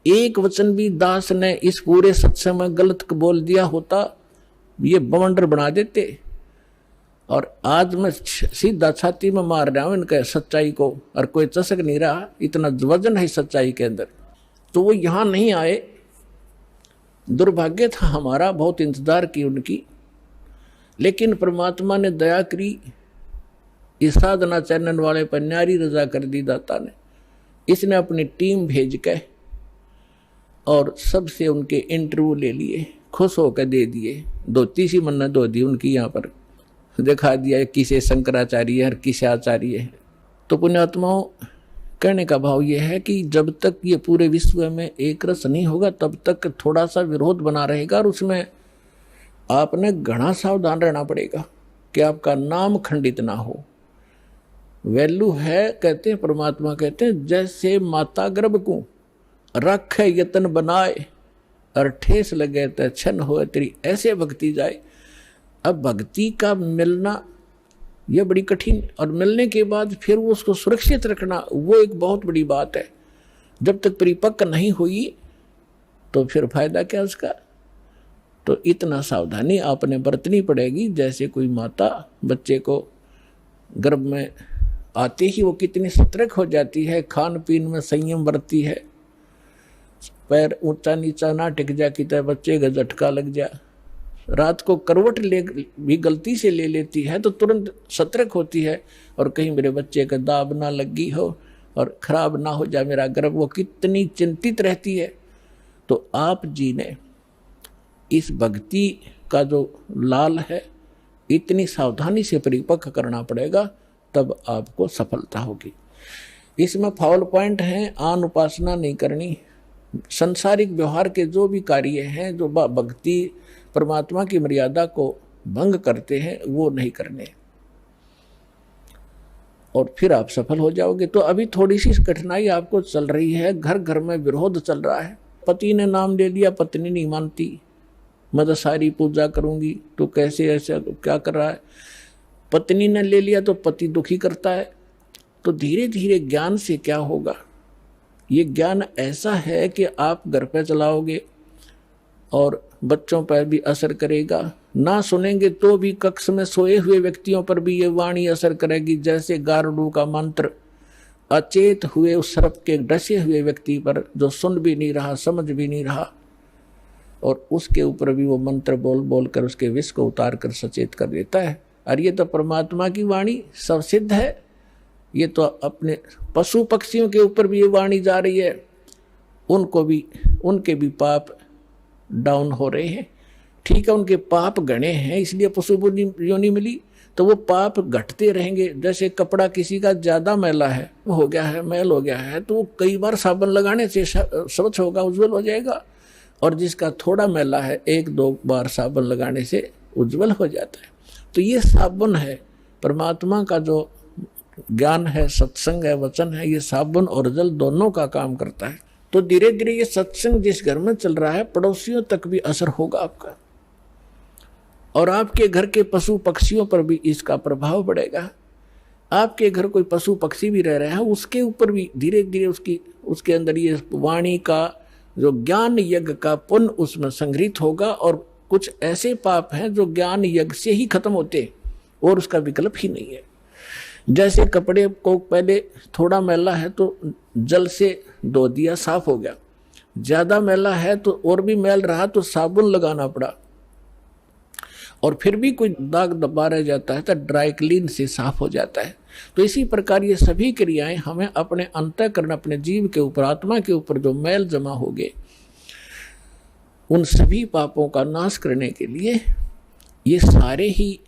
एक वचन भी दास ने इस पूरे सत्संग में गलत बोल दिया होता, ये बवंडर बना देते। और आज मैं सीधा छाती में मार रहा हूँ इनके सच्चाई को, और कोई चसक नहीं रहा, इतना वजन है सच्चाई के अंदर। तो वो यहाँ नहीं आए, दुर्भाग्य था हमारा, बहुत इंतजार की उनकी, लेकिन परमात्मा ने दया करी, इस साधना चैनल वाले पर न्यारी रजा कर दी दाता ने। इसने अपनी टीम भेज के और सबसे उनके इंटरव्यू ले लिए, खुश होकर दे दिए, धोती सी मन्नत धो दी उनकी, यहाँ पर दिखा दिया किसे शंकराचार्य है और किसे आचार्य है। तो पुण्यात्माओं, कहने का भाव यह है कि जब तक ये पूरे विश्व में एक रस नहीं होगा तब तक थोड़ा सा विरोध बना रहेगा, और उसमें आपने घना सावधान रहना पड़ेगा कि आपका नाम खंडित ना हो। वैल्यू है, कहते हैं परमात्मा कहते हैं, जैसे माता गर्भ को रखे यतन बनाए और ठेस लगे तो छन हो तेरी, ऐसे भक्ति जाए। अब भक्ति का मिलना यह बड़ी कठिन, और मिलने के बाद फिर वो उसको सुरक्षित रखना वो एक बहुत बड़ी बात है। जब तक परिपक्व नहीं हुई तो फिर फायदा क्या उसका। तो इतना सावधानी आपने बरतनी पड़ेगी। जैसे कोई माता बच्चे को गर्भ में आते ही वो कितनी सतर्क हो जाती है, खान पीन में संयम बरतती है, पैर ऊंचा नीचा ना टिक जा कि बच्चे का झटका लग जा, रात को करवट ले भी गलती से ले लेती है तो तुरंत सतर्क होती है, और कहीं मेरे बच्चे का दाब ना लगी हो और खराब ना हो जाए मेरा गर्भ, वो कितनी चिंतित रहती है। तो आप जी ने इस भक्ति का जो लाल है इतनी सावधानी से परिपक्व करना पड़ेगा, तब आपको सफलता होगी। इसमें फाउल पॉइंट है, आन उपासना नहीं करनी, संसारिक व्यवहार के जो भी कार्य हैं जो भक्ति परमात्मा की मर्यादा को भंग करते हैं वो नहीं करने, और फिर आप सफल हो जाओगे। तो अभी थोड़ी सी कठिनाई आपको चल रही है, घर घर में विरोध चल रहा है। पति ने नाम ले लिया, पत्नी नहीं मानती, मैं तो सारी पूजा करूंगी, तो कैसे ऐसा क्या कर रहा है। पत्नी ने ले लिया तो पति दुखी करता है। तो धीरे धीरे ज्ञान से क्या होगा, ये ज्ञान ऐसा है कि आप घर पे चलाओगे और बच्चों पर भी असर करेगा। ना सुनेंगे तो भी कक्ष में सोए हुए व्यक्तियों पर भी ये वाणी असर करेगी, जैसे गारुड़ का मंत्र अचेत हुए उस सर्प के डसे हुए व्यक्ति पर जो सुन भी नहीं रहा, समझ भी नहीं रहा, और उसके ऊपर भी वो मंत्र बोल बोल कर उसके विष को उतार कर सचेत कर देता है। और ये तो परमात्मा की वाणी सब सिद्ध है। ये तो अपने पशु पक्षियों के ऊपर भी ये वाणी जा रही है, उनको भी, उनके भी पाप डाउन हो रहे हैं। ठीक है, उनके पाप गणे हैं इसलिए पशु योनि मिली, तो वो पाप घटते रहेंगे। जैसे कपड़ा किसी का ज्यादा मैला है, हो गया है, मैल हो गया है, तो वो कई बार साबुन लगाने से स्वच्छ होगा, उज्जवल हो जाएगा। और जिसका थोड़ा मैला है, एक दो बार साबुन लगाने से उज्जवल हो जाता है। तो ये साबुन है, परमात्मा का जो ज्ञान है, सत्संग है, वचन है, ये साबुन और जल दोनों का काम करता है। तो धीरे धीरे ये सत्संग जिस घर में चल रहा है पड़ोसियों तक भी असर होगा आपका, और आपके घर के पशु पक्षियों पर भी इसका प्रभाव पड़ेगा। आपके घर कोई पशु पक्षी भी रह रहा है, उसके ऊपर भी धीरे धीरे उसके अंदर ये वाणी का जो ज्ञान यज्ञ का पुण्य उसमें संग्रहित होगा। और कुछ ऐसे पाप हैं जो ज्ञान यज्ञ से ही खत्म होते और उसका विकल्प ही नहीं है। जैसे कपड़े को पहले थोड़ा मैला है तो जल से धो दिया, साफ हो गया, ज्यादा मैला है तो और भी मैल रहा तो साबुन लगाना पड़ा, और फिर भी कोई दाग दबा रह जाता है तो ड्राई क्लीन से साफ हो जाता है। तो इसी प्रकार ये सभी क्रियाएं हमें अपने अंतःकरण, अपने जीव के ऊपर, आत्मा के ऊपर जो मैल जमा हो गए, उन सभी पापों का नाश करने के लिए ये सारे ही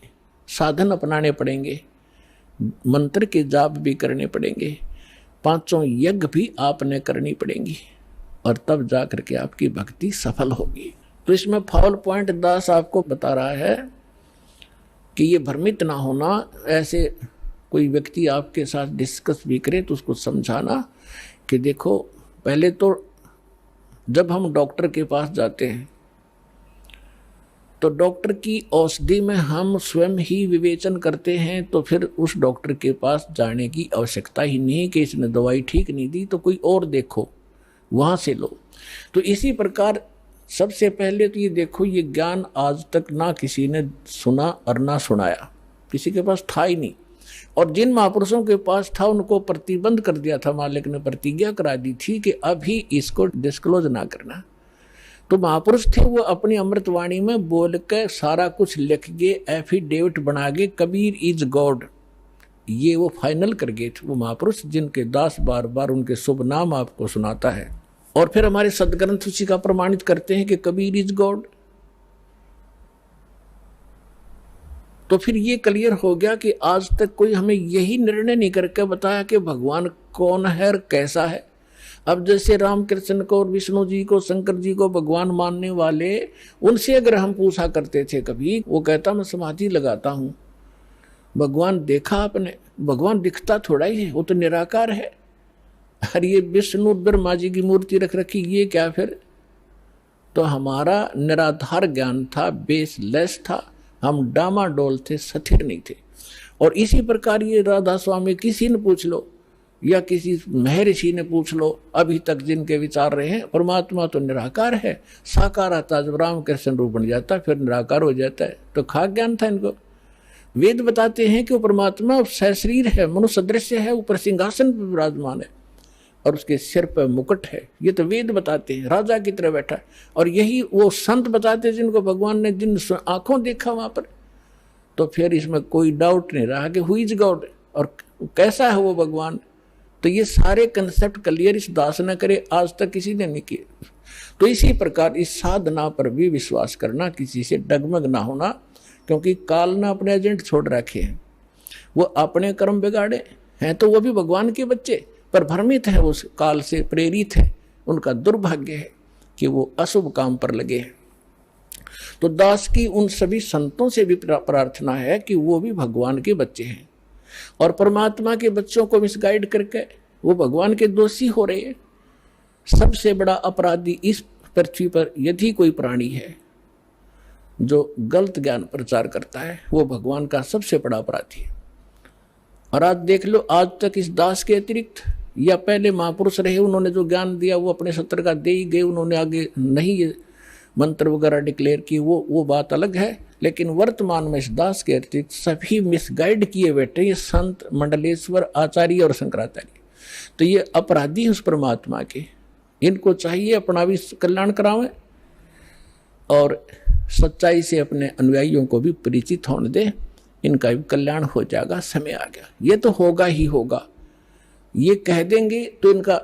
साधन अपनाने पड़ेंगे, मंत्र के जाप भी करने पड़ेंगे, पांचों यज्ञ भी आपने करनी पड़ेंगी, और तब जा करके आपकी भक्ति सफल होगी। तो इसमें फाउल पॉइंट दास आपको बता रहा है कि ये भ्रमित ना होना। ऐसे कोई व्यक्ति आपके साथ डिस्कस भी करे तो उसको समझाना कि देखो, पहले तो जब हम डॉक्टर के पास जाते हैं तो डॉक्टर की औषधि में हम स्वयं ही विवेचन करते हैं, तो फिर उस डॉक्टर के पास जाने की आवश्यकता ही नहीं कि इसने दवाई ठीक नहीं दी तो कोई और देखो, वहाँ से लो। तो इसी प्रकार सबसे पहले तो ये देखो, ये ज्ञान आज तक ना किसी ने सुना और ना सुनाया, किसी के पास था ही नहीं। और जिन महापुरुषों के पास था उनको प्रतिबंध कर दिया था, मालिक ने प्रतिज्ञा करा दी थी कि अभी इसको डिस्क्लोज ना करना। तो महापुरुष थे, वो अपनी अमृतवाणी में बोल के सारा कुछ लिख गए, एफिडेविट बना गए, कबीर इज गॉड, ये वो फाइनल कर गए थे वो महापुरुष, जिनके दास बार बार उनके शुभ नाम आपको सुनाता है। और फिर हमारे सदग्रंथ उसी का प्रमाणित करते हैं कि कबीर इज गॉड। तो फिर ये क्लियर हो गया कि आज तक कोई हमें यही निर्णय नहीं करके बताया कि भगवान कौन है और कैसा है। अब जैसे रामकृष्ण को और विष्णु जी को, शंकर जी को भगवान मानने वाले, उनसे अगर हम पूछा करते थे कभी, वो कहता मैं समाधि लगाता हूँ। भगवान देखा आपने? भगवान दिखता थोड़ा ही है, वो तो निराकार है। और ये विष्णु ब्रह्मा जी की मूर्ति रख रखी, ये क्या फिर? तो हमारा निराधार ज्ञान था, बेसलेस था, हम डामाडोल थे, स्थिर नहीं थे। और इसी प्रकार ये राधा स्वामी किसी ने पूछ लो या किसी महर्षि ने पूछ लो, अभी तक जिनके विचार रहे हैं, परमात्मा तो निराकार है। साकार आता जब रामकृष्ण रूप बन जाता फिर निराकार हो जाता है। तो खाक ज्ञान था इनको। वेद बताते हैं कि वो परमात्मा सशरीर है, मनुष्य दृश्य है, ऊपर सिंहासन पर विराजमान है और उसके सिर पर मुकुट है। ये तो वेद बताते हैं, राजा की तरह बैठा है। और यही वो संत बताते हैं जिनको भगवान ने जिन आंखों देखा वहां पर। तो फिर इसमें कोई डाउट नहीं रहा कि हु इज गॉड और कैसा है वो भगवान। तो ये सारे कंसेप्ट क्लियर इस दास ने करे, आज तक किसी ने नहीं किए। तो इसी प्रकार इस साधना पर भी विश्वास करना, किसी से डगमग ना होना, क्योंकि काल ने अपने एजेंट छोड़ रखे हैं। वो अपने कर्म बिगाड़े हैं तो वो भी भगवान के बच्चे, पर भ्रमित है, उस काल से प्रेरित है। उनका दुर्भाग्य है कि वो अशुभ काम पर लगे हैं। तो दास की उन सभी संतों से भी प्रार्थना है कि वो भी भगवान के बच्चे हैं और परमात्मा के बच्चों को मिसगाइड करके वो भगवान के दोषी हो रहे हैं। सबसे बड़ा अपराधी इस पृथ्वी पर यदि कोई प्राणी है जो गलत ज्ञान प्रचार करता है, वो भगवान का सबसे बड़ा अपराधी है। और आज देख लो, आज तक इस दास के अतिरिक्त या पहले महापुरुष रहे, उन्होंने जो ज्ञान दिया वो अपने सत्र का दे ही गए, उन्होंने आगे नहीं ये मंत्र वगैरह डिक्लेयर किए, वो बात अलग है। लेकिन वर्तमान में इस दास के अतिरिक्त सभी मिसगाइड किए बैठे ये संत, मंडलेश्वर, आचार्य और शंकराचार्य। तो ये अपराधी उस परमात्मा के, इनको चाहिए अपना भी कल्याण करावें और सच्चाई से अपने अनुयायियों को भी परिचित होने दें। इनका भी कल्याण हो जाएगा, समय आ गया, ये तो होगा ही होगा। ये कह देंगे तो इनका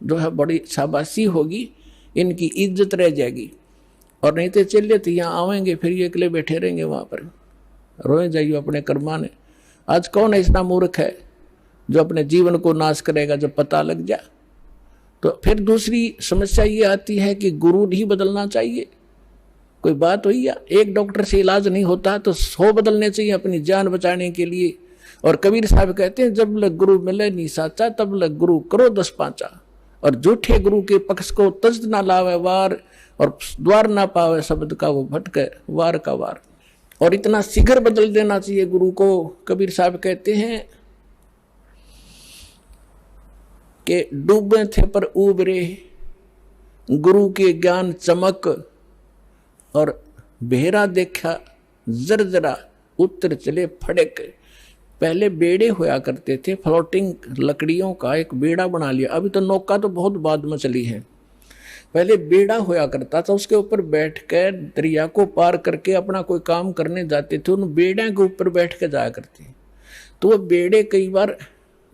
जो है बड़ी शाबाशी होगी, इनकी इज्जत रह जाएगी। और नहीं तो चलिए तो यहाँ आवेंगे, फिर ये अकेले बैठे रहेंगे वहाँ पर, रोए जाइए अपने कर्मा ने। आज कौन ऐसा मूर्ख है जो अपने जीवन को नाश करेगा जब पता लग जाए? तो फिर दूसरी समस्या ये आती है कि गुरु नहीं बदलना चाहिए। कोई बात हुई या एक डॉक्टर से इलाज नहीं होता तो 100 बदलने चाहिए अपनी जान बचाने के लिए। और कबीर साहब कहते हैं, जब लग गुरु मिले नी साचा, तब लग गुरु करो 10 पांचा। और झूठे गुरु के पक्ष को तज ना लावे वार, और द्वार ना पावे शब्द का वो भटके वार का वार। और इतना शीघ्र बदल देना चाहिए गुरु को। कबीर साहब कहते हैं कि डूबे थे पर उबरे, गुरु के ज्ञान चमक, और बेहरा देखा जरजरा, उत्तर चले फड़क। पहले बेड़े होया करते थे, फ्लोटिंग लकड़ियों का एक बेड़ा बना लिया। अभी तो नौका तो बहुत बाद में चली है। पहले बेड़ा होया करता था, उसके ऊपर बैठकर दरिया को पार करके अपना कोई काम करने जाते थे, उन बेड़े के ऊपर बैठ के जाया करते। तो वो बेड़े कई बार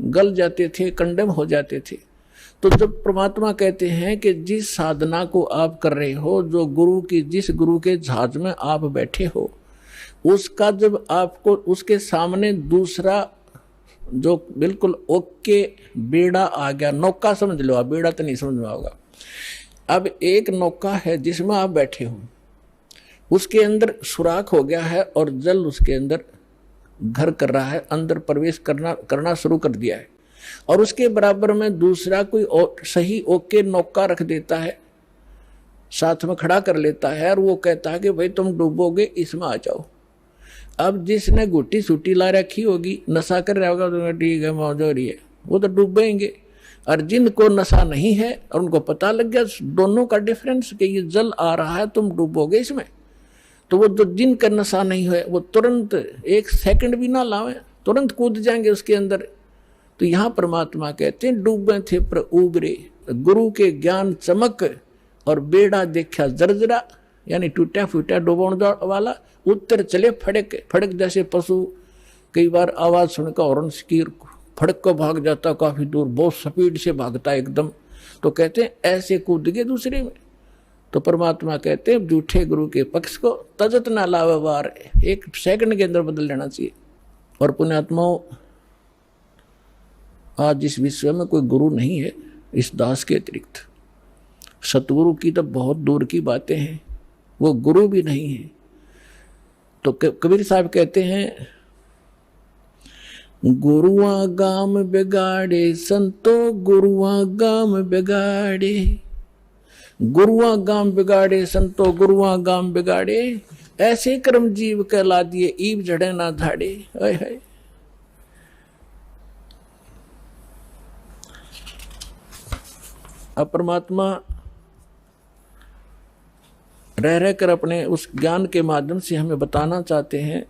गल जाते थे, कंडम हो जाते थे। तो जब परमात्मा कहते हैं कि जिस साधना को आप कर रहे हो, जो गुरु की, जिस गुरु के जहाज में आप बैठे हो, उसका जब आपको उसके सामने दूसरा जो बिल्कुल ओके बेड़ा आ गया, नौका समझ लो आप, बेड़ा तो नहीं समझ में होगा। अब एक नौका है जिसमें आप बैठे हो, उसके अंदर सुराख हो गया है और जल उसके अंदर घर कर रहा है, अंदर प्रवेश करना शुरू कर दिया है। और उसके बराबर में दूसरा कोई सही ओके नौका रख देता है, साथ में खड़ा कर लेता है, और वो कहता है कि भाई तुम डूबोगे, इसमें आ जाओ। अब जिसने गुट्टी सूटी ला रखी होगी, नशा कर रहा होगा, तो ठीक है मौज हो रही है, वो तो डूबेंगे। और जिनको नशा नहीं है और उनको पता लग गया दोनों का डिफरेंस कि ये जल आ रहा है, तुम डूबोगे इसमें, तो वो जो जिनका नशा नहीं है वो तुरंत 1 सेकंड भी ना लावे, तुरंत कूद जाएंगे उसके अंदर। तो यहाँ परमात्मा कहते हैं, डूबे थे पर उबरे, गुरु के ज्ञान चमक, और बेड़ा देखा जर्जरा, यानी टूटा फूटा डुबोण वाला, उत्तर चले फड़क। फड़क जैसे पशु कई बार आवाज सुनकर हॉर्न की फड़क को भाग जाता काफी दूर, बहुत स्पीड से भागता एकदम। तो कहते हैं ऐसे कूद गए दूसरे में। तो परमात्मा कहते हैं झूठे गुरु के पक्ष को तजत ना लावे वार, 1 सेकंड के अंदर बदल लेना चाहिए। और पुण्यात्माओं, आज इस विश्व में कोई गुरु नहीं है इस दास के अतिरिक्त। सतगुरु की तो बहुत दूर की बातें हैं, वो गुरु भी नहीं है। तो कबीर साहब कहते हैं, गुरुआ गाम बिगाड़े संतो, गुरुआ गाम बिगाड़े, गुरुआ गाम बिगाड़े संतो, गुरुआ गाम बिगाड़े, ऐसे कर्म जीव कहला दिए ईब जड़े ना धाड़े। हाय हाय। अब परमात्मा रह रहकर अपने उस ज्ञान के माध्यम से हमें बताना चाहते हैं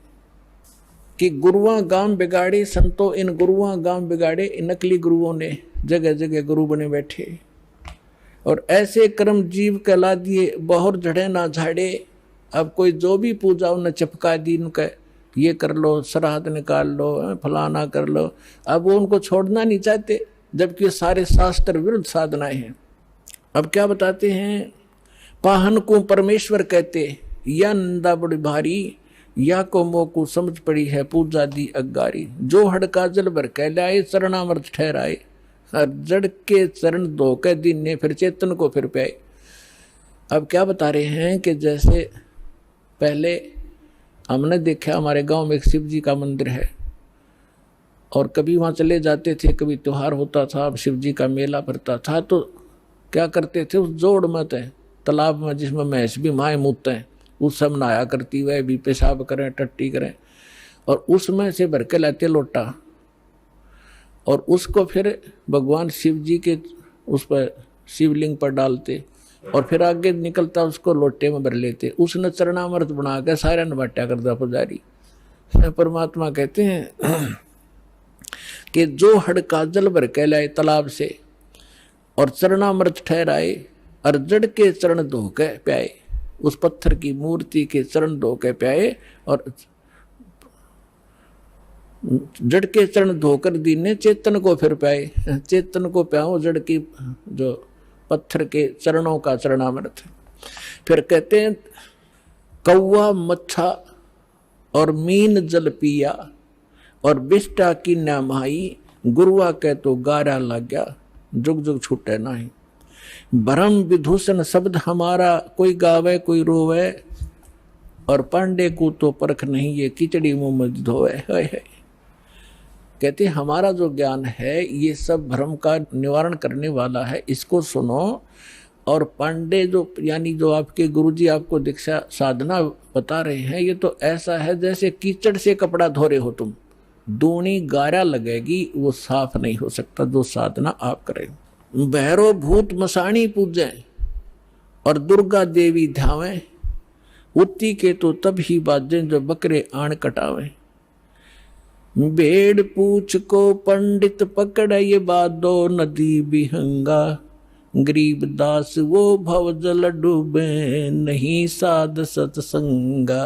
कि गुरुआ गाम बिगाड़े संतो, इन गुरुआ गाम बिगाड़े, इन नकली गुरुओं ने जगह जगह गुरु बने बैठे और ऐसे कर्म जीव कहला दिए बहुर झड़े ना झाड़े। अब कोई जो भी पूजा उन्हें चिपका दी, उनका ये कर लो, श्राद्ध निकाल लो, फलाना कर लो। अब वो उनको छोड़ना नहीं चाहते, जबकि सारे शास्त्र विरुद्ध साधनाएं हैं। अब क्या बताते हैं, पाहन को परमेश्वर कहते, या नंदा बड़ी भारी, या को मोकू समझ पड़ी है पूजा दी अगारी। जो हड़का जल भर कह लाए, चरणामृत ठहराए, हर जड़ के चरण धो के दिन ने फिर चेतन को फिर प्याए। अब क्या बता रहे हैं कि जैसे पहले हमने देखा हमारे गांव में एक शिव जी का मंदिर है और कभी वहाँ चले जाते थे, कभी त्योहार होता था, अब शिव जी का मेला भरता था, तो क्या करते थे, उस जोड़ में तालाब में जिसमें भैंस भी माए मूतते हैं, उस सब नहाया करती, वह भी पेशाब करें, टट्टी करें, और उसमें से भर के लाते लोटा और उसको फिर भगवान शिव जी के उस पर शिवलिंग पर डालते और फिर आगे निकलता उसको लोटे में भर लेते। उसने चरणामृत बना के सारा नबाट्या कर दिया पुजारी। परमात्मा कहते हैं कि जो हड़का जल भर के लाए तालाब से और चरणामृत ठहराए और जड़ के चरण धो के प्याए, उस पत्थर की मूर्ति के चरण धो के प्याए और जड़ के चरण धोकर दीने चेतन को फिर प्याए। चेतन को प्याओ जड़ की जो पत्थर के चरणों का चरणामृत। फिर कहते हैं कौवा मच्छा और मीन जल पिया और बिष्टा की नामाई, गुरुआ कह तो गारा लग गया, जुग जुग छूटे नहीं। भरम विभूषण शब्द हमारा, कोई गावे कोई रोवे, और पांडे को तो परख नहीं ये किचड़ी मुंह में धोवे। है कहते हमारा जो ज्ञान है ये सब भ्रम का निवारण करने वाला है, इसको सुनो। और पांडे जो यानी जो आपके गुरुजी आपको दीक्षा साधना बता रहे हैं, ये तो ऐसा है जैसे कीचड़ से कपड़ा धो रहे हो तुम, दूनी गारा लगेगी, वो साफ नहीं हो सकता जो साधना आप करें। भैरो भूत मसाणी पूजें और दुर्गा देवी ध्यावें, उत्ती के तो तब ही बाजें जो बकरे आण कटावें। भेड़ पूछ को पंडित पकड़ ये बादो नदी बिहंगा, गरीब दास वो भव जल डूबे नहीं साध सत्संगा।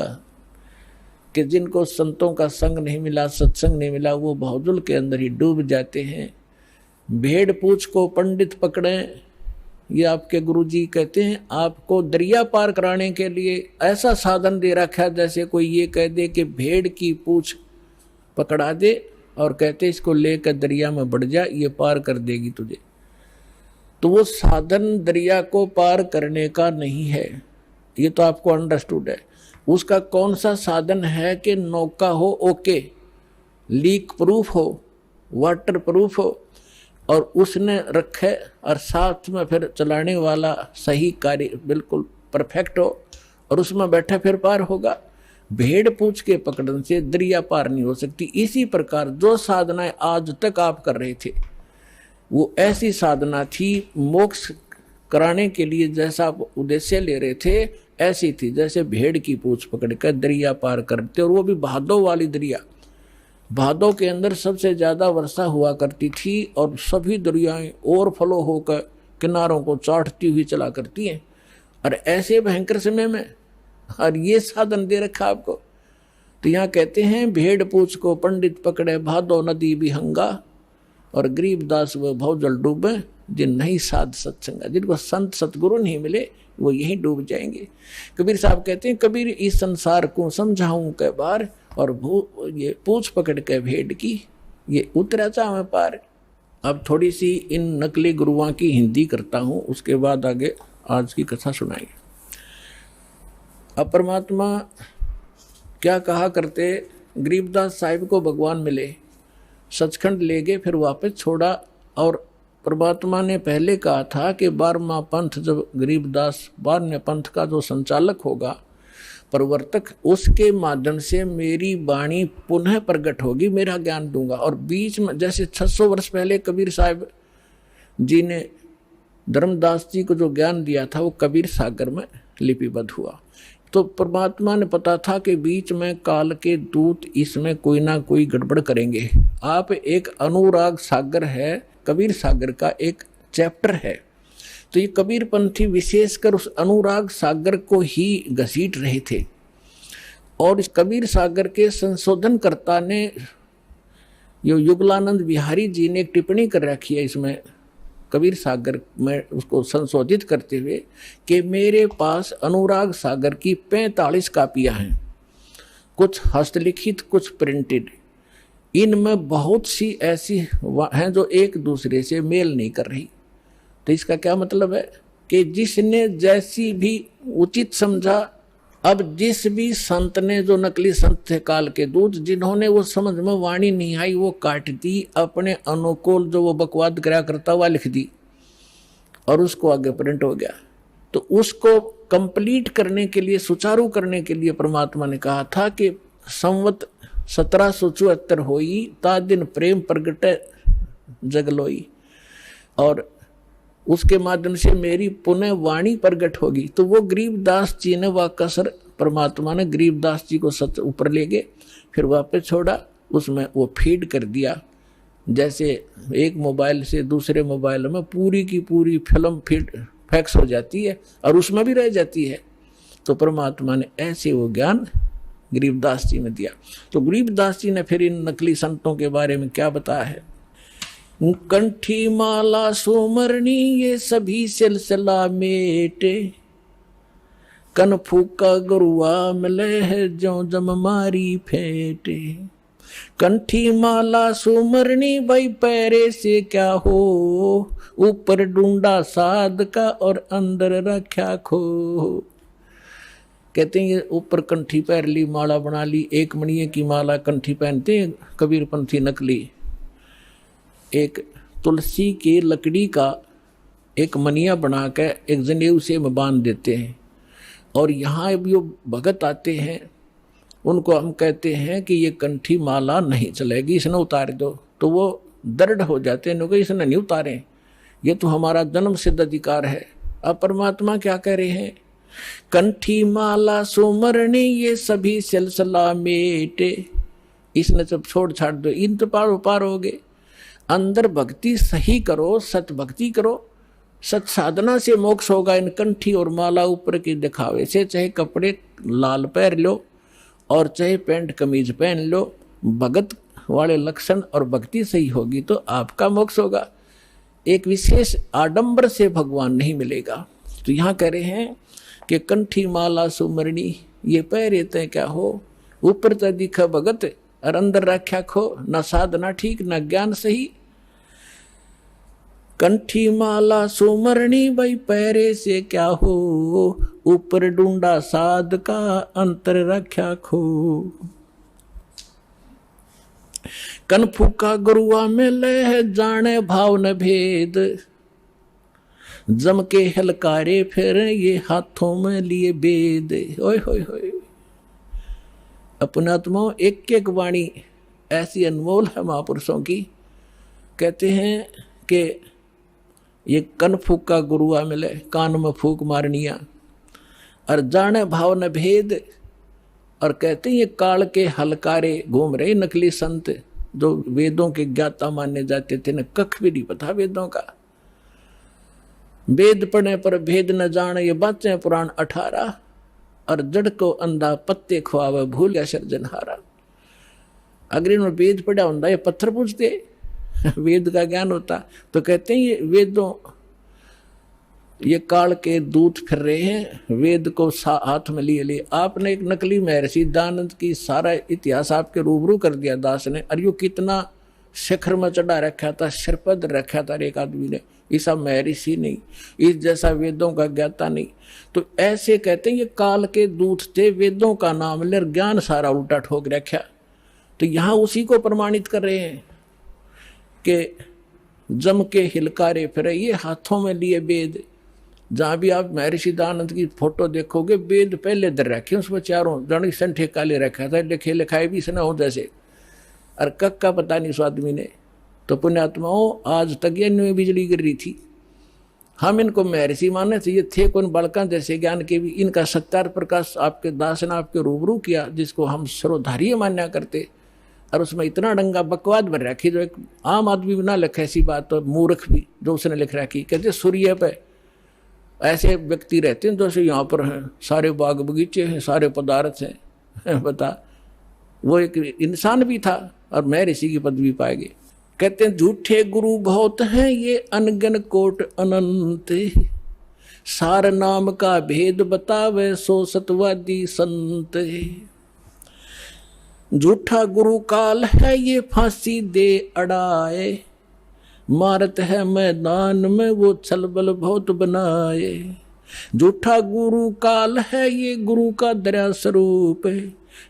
कि जिनको संतों का संग नहीं मिला, सत्संग नहीं मिला, वो भवजल के अंदर ही डूब जाते हैं। भेड़ पूछ को पंडित पकड़े, ये आपके गुरुजी कहते हैं आपको दरिया पार कराने के लिए ऐसा साधन दे रखा है जैसे कोई ये कह दे कि भेड़ की पूछ पकड़ा दे और कहते इसको लेकर दरिया में बढ़ जा, ये पार कर देगी तुझे। तो वो साधन दरिया को पार करने का नहीं है, ये तो आपको अंडरस्टूड है। उसका कौन सा साधन है कि नौका हो ओके, लीक प्रूफ हो, वाटर प्रूफ हो, और उसने रखे और साथ में फिर चलाने वाला सही कार्य बिल्कुल परफेक्ट हो और उसमें बैठा फिर पार होगा। भेड़ पूछ के पकड़ने से दरिया पार नहीं हो सकती। इसी प्रकार जो साधनाएं आज तक आप कर रहे थे वो ऐसी साधना थी, मोक्ष कराने के लिए जैसा आप उद्देश्य ले रहे थे ऐसी थी, जैसे भेड़ की पूछ पकड़कर दरिया पार करते, और वो भी भादों वाली दरिया। भादों के अंदर सबसे ज्यादा वर्षा हुआ करती थी और सभी दरियाएं ओवरफ्लो होकर किनारों को चाटती हुई चला करती हैं। और ऐसे भयंकर समय में और ये साधन दे रखा आपको। तो यहाँ कहते हैं भेड़ पूछ को पंडित पकड़े भादो नदी बिहंगा, और गरीब दास व भवजल डूबे जिन नहीं साध सत्संगा। जिनको संत सतगुरु नहीं मिले वो यहीं डूब जाएंगे। कबीर साहब कहते हैं, कबीर इस संसार को समझाऊं के बार, और ये पूछ पकड़ के भेड़ की ये उतरा चाहे पार। अब थोड़ी सी इन नकली गुरुओं की हिंदी करता हूं, उसके बाद आगे आज की कथा सुनाई। अब परमात्मा क्या कहा करते, गरीबदास साहिब को भगवान मिले, सचखंड ले गए, फिर वापस छोड़ा। और परमात्मा ने पहले कहा था कि 12वां पंथ जब गरीबदास 12वें पंथ का जो संचालक होगा, प्रवर्तक, उसके माध्यम से मेरी वाणी पुनः प्रकट होगी, मेरा ज्ञान दूंगा। और बीच में जैसे 600 वर्ष पहले कबीर साहब जी ने धर्मदास जी को जो ज्ञान दिया था वो कबीर सागर में लिपिबद्ध हुआ। तो परमात्मा ने पता था कि बीच में काल के दूत इसमें कोई ना कोई गड़बड़ करेंगे। आप एक अनुराग सागर है, कबीर सागर का एक चैप्टर है। तो ये कबीर पंथी विशेषकर उस अनुराग सागर को ही घसीट रहे थे। और इस कबीर सागर के संशोधनकर्ता ने, यो युगलानंद बिहारी जी ने एक टिप्पणी कर रखी है इसमें कबीर सागर में, उसको संशोधित करते हुए कि मेरे पास अनुराग सागर की 45 कापियां हैं, कुछ हस्तलिखित कुछ प्रिंटेड। इनमें बहुत सी ऐसी हैं जो एक दूसरे से मेल नहीं कर रही। तो इसका क्या मतलब है कि जिसने जैसी भी उचित समझा, अब जिस भी संत ने, जो नकली संत थे काल के दूत, जिन्होंने वो समझ में वाणी नहीं आई वो काट दी, अपने अनुकूल जो वो बकवाद करा करता हुआ लिख दी और उसको आगे प्रिंट हो गया। तो उसको कंप्लीट करने के लिए, सुचारू करने के लिए परमात्मा ने कहा था कि संवत 1774 होई, ता दिन प्रेम प्रगट जगलोई, और उसके माध्यम से मेरी पुनः वाणी प्रगट होगी। तो वो गरीबदास जी ने वह कसर, परमात्मा ने गरीबदास जी को सच ऊपर ले गए, फिर वापस छोड़ा, उसमें वो फीड कर दिया। जैसे एक मोबाइल से दूसरे मोबाइल में पूरी की पूरी फिल्म फीड फैक्स हो जाती है और उसमें भी रह जाती है। तो परमात्मा ने ऐसे वो ज्ञान गरीबदास जी में दिया। तो गरीबदास जी ने फिर इन नकली संतों के बारे में क्या बताया है, कंठी माला सुमरनी ये सभी सिलसिला मेटे, कन फूका गुरुआ मिले है जो जम मारी फेटे। कंठी माला सुमरनी भाई पैरे से क्या हो, ऊपर ढूंढा साध का और अंदर रखा खो। कहते हैं ये ऊपर कंठी पैर ली, माला बना ली, एक मणिये की माला कंठी पहनते हैं कबीरपंथी नकली। एक तुलसी की लकड़ी का एक मनिया बना के एक जनेऊ से में बांध देते हैं। और यहाँ अब जो भगत आते हैं उनको हम कहते हैं कि ये कंठी माला नहीं चलेगी, इसने उतार दो। तो वो दृढ़ हो जाते हैं, इसने नहीं उतारे, ये तो हमारा जन्म सिद्ध अधिकार है। अब परमात्मा क्या कह रहे हैं, कंठी माला सुमरनी ये सभी सिलसिला मेटे। इसने जब छोड़ छाड़ दो, इन तो पार हो गए। अंदर भक्ति सही करो, सत भक्ति करो, सत साधना से मोक्ष होगा। इन कंठी और माला ऊपर की दिखावे से, चाहे कपड़े लाल पहन लो और चाहे पैंट कमीज पहन लो, भगत वाले लक्षण और भक्ति सही होगी तो आपका मोक्ष होगा। एक विशेष आडंबर से भगवान नहीं मिलेगा। तो यहाँ कह रहे हैं कि कंठी माला सुमरणी ये पहरे तय क्या हो, ऊपर तो दिखा भगत और अंदर रख्या खो, न साधना ठीक न ज्ञान सही। कंठी माला सुमरणी भाई पैरे से क्या हो, ऊपर ढूंढा साध का अंतर रख्या खो। कन फूका गुरुआ में ले जाने भाव न भेद, जम के हलकारे फिर ये हाथों में लिए बेद। ओए होए होए, अपने आत्माओं एक एक वाणी ऐसी अनमोल है महापुरुषों की। कहते हैं कि ये कन फूका गुरुआ मिले, कान में फूक मारनिया, और जाने भाव न भेद। और कहते हैं ये काल के हलकारे घूम रहे नकली संत जो वेदों के ज्ञाता माने जाते थे, न कख भी नहीं पता वेदों का। वेद पढ़ने पर भेद न जाने ये बातें पुराण 18, और जड़ को अंधा पत्ते खुआवे भूल गया सर्जनहारा। अगर इन्होंने वेद पढ़ा होता ये पत्थर पूछते, वेद का ज्ञान होता। तो कहते हैं ये वेदों ये काल के दूत फिर रहे हैं, वेद को हाथ में लिए लिए। आपने एक नकली महर्षि दानंद की सारा इतिहास आपके रूबरू कर दिया दास ने, और यो कितना शिखर में चढ़ा रखा था, सिरपद रखा था एक आदमी ने, ऐसा महर्षि नहीं, इस जैसा वेदों का ज्ञाता नहीं। तो ऐसे कहते हैं ये काल के दूत थे, वेदों का नाम ले ज्ञान सारा उल्टा ठोक रखा। तो यहाँ उसी को प्रमाणित कर रहे हैं कि जम के हिलकारे फिरे, ये हाथों में लिए वेद। जहाँ भी आप महर्षि दानंद की फोटो देखोगे, वेद पहले दर रखे उसमें चारों जड़ी संठे काले रखा था, लिखे लिखाए भी इसने हो जैसे, और कक का पता नहीं उस आदमी ने। तो पुण्यात्माओं आज तक ये न्यू बिजली गिर रही थी, हम इनको महर्षि माने थे, ये थे कौन बालका जैसे ज्ञान के भी। इनका सत्यार प्रकाश आपके दास ने आपके रूबरू किया, जिसको हम सर्वधारीय मान्या करते, और उसमें इतना डंगा बकवाद भर रखी जो एक आम आदमी भी ना लिखे ऐसी बात, तो मूर्ख भी जो उसने लिख रखी। कहते सूर्य पे ऐसे व्यक्ति रहते हैं जैसे यहाँ पर हैं, सारे बाग बगीचे हैं, सारे पदार्थ हैं, बता वो एक इंसान भी था और महर्षि की पदवी पाएंगे। कहते हैं झूठे गुरु बहुत हैं ये अनगन कोट अनंत, सार नाम का भेद बतावे सो सतवादी संत। झूठा गुरु काल है ये फांसी दे अड़ाए, मारत है मैदान में वो छलबल बहुत बनाए। झूठा गुरु काल है ये गुरु का दरिया स्वरूप,